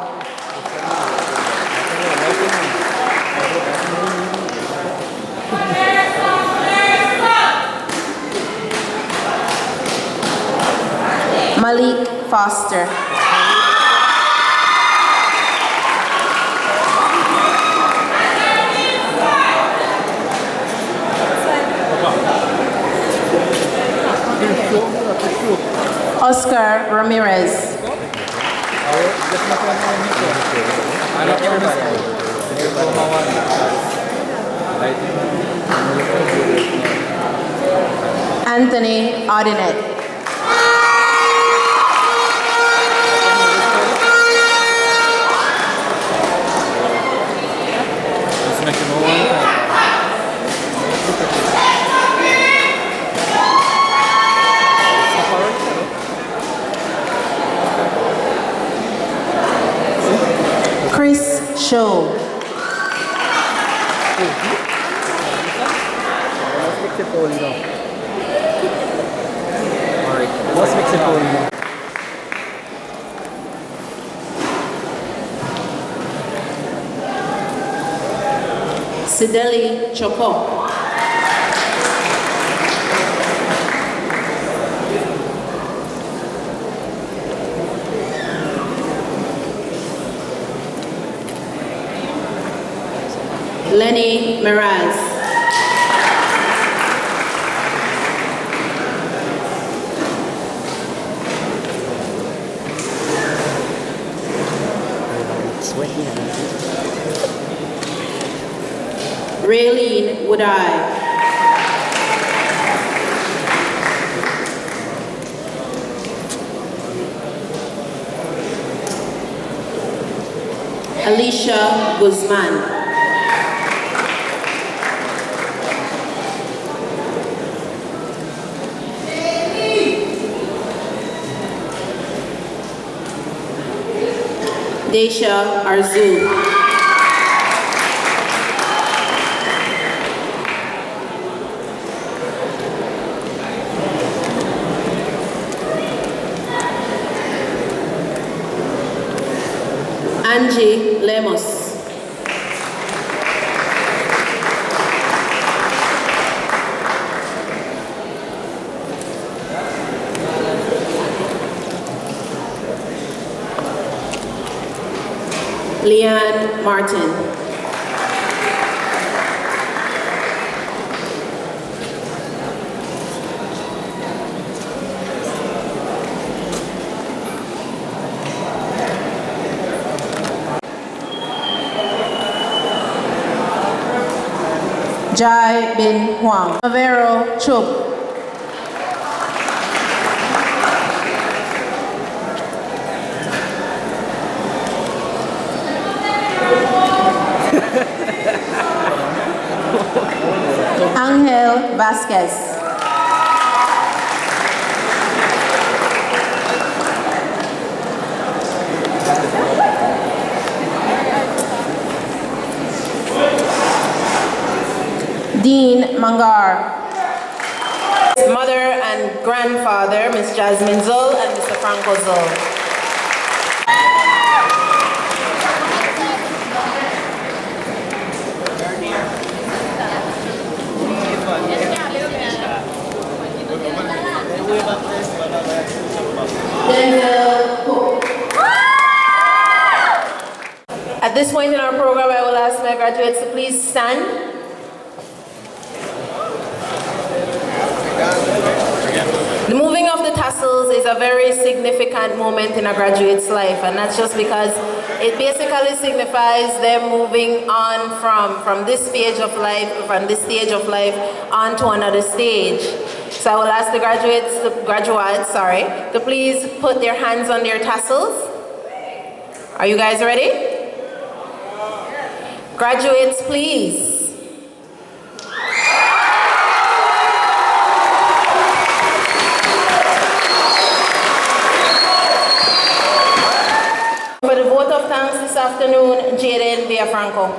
Malik Foster. Oscar Ramirez. Anthony Audinet. Chris Show. Sideli Choco. Lenny Miraz. Raylene Woodeye. Alicia Guzman. Daisha Arzul. Angie Lemos. Leanne Martin. Jai Bin Huang. Avero Chub. Angel Vasquez. Dean Mangar. Mother and grandfather, Miss Jasmine Zul and Mr. Franco Zul. At this point in our program, I will ask my graduates to please stand. The moving of the tassels is a very significant moment in a graduate's life, and that's just because it basically signifies them moving on from this stage of life, on to another stage. So I will ask the graduates, to please put their hands on their tassels. Are you guys ready? Graduates, please. For the vote of thanks this afternoon, Jaden Villafranco.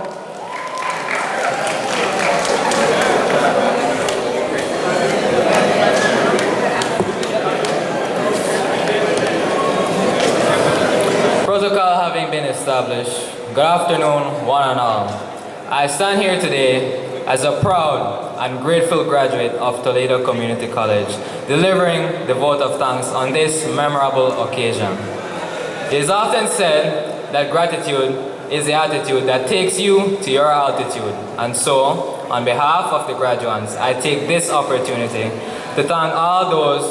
Protocol having been established, good afternoon, one and all. I stand here today as a proud and grateful graduate of Toledo Community College, delivering the vote of thanks on this memorable occasion. It is often said that gratitude is the attitude that takes you to your altitude. And so, on behalf of the graduates, I take this opportunity to thank all those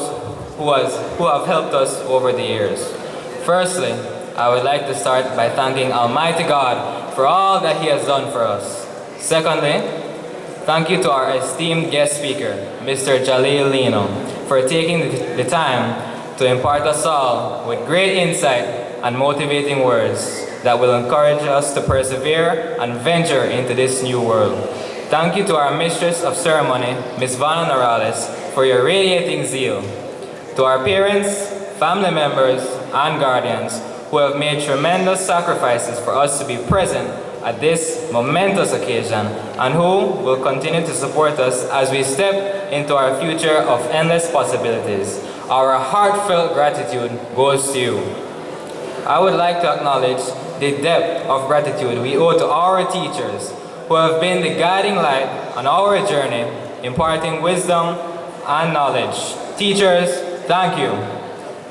who have helped us over the years. Firstly, I would like to start by thanking Almighty God for all that He has done for us. Secondly, thank you to our esteemed guest speaker, Mr. Jalil Lino, for taking the time to impart us all with great insight and motivating words that will encourage us to persevere and venture into this new world. Thank you to our Mistress of Ceremony, Ms. Vanna Morales, for your radiating zeal. To our parents, family members, and guardians who have made tremendous sacrifices for us to be present at this momentous occasion and who will continue to support us as we step into our future of endless possibilities. Our heartfelt gratitude goes to you. I would like to acknowledge the depth of gratitude we owe to our teachers who have been the guiding light on our journey, imparting wisdom and knowledge. Teachers, thank you.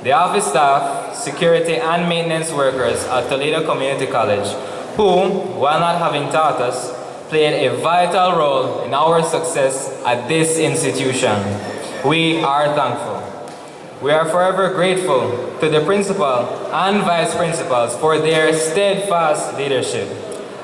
The office staff, security and maintenance workers at Toledo Community College, who, while not having taught us, played a vital role in our success at this institution. We are thankful. We are forever grateful to the principal and vice principals for their steadfast leadership.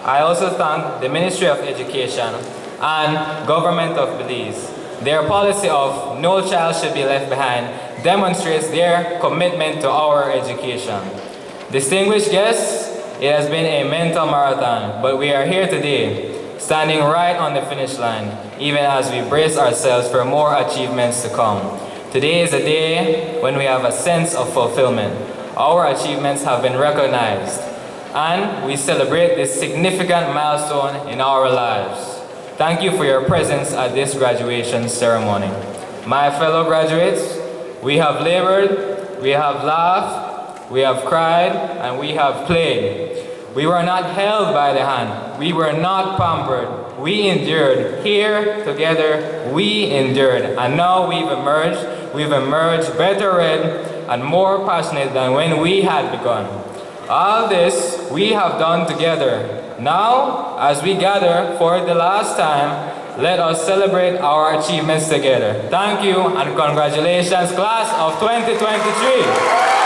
I also thank the Ministry of Education and Government of Belize. Their policy of no child should be left behind demonstrates their commitment to our education. Distinguished guests, it has been a mental marathon, but we are here today, standing right on the finish line, even as we brace ourselves for more achievements to come. Today is a day when we have a sense of fulfillment. Our achievements have been recognized, and we celebrate this significant milestone in our lives. Thank you for your presence at this graduation ceremony. My fellow graduates, we have labored, we have laughed, we have cried, and we have played. We were not held by the hand. We were not pampered. We endured. Here, together, we endured. And now we've emerged better read and more passionate than when we had begun. All this we have done together. Now, as we gather for the last time, let us celebrate our achievements together. Thank you and congratulations, class of 2023.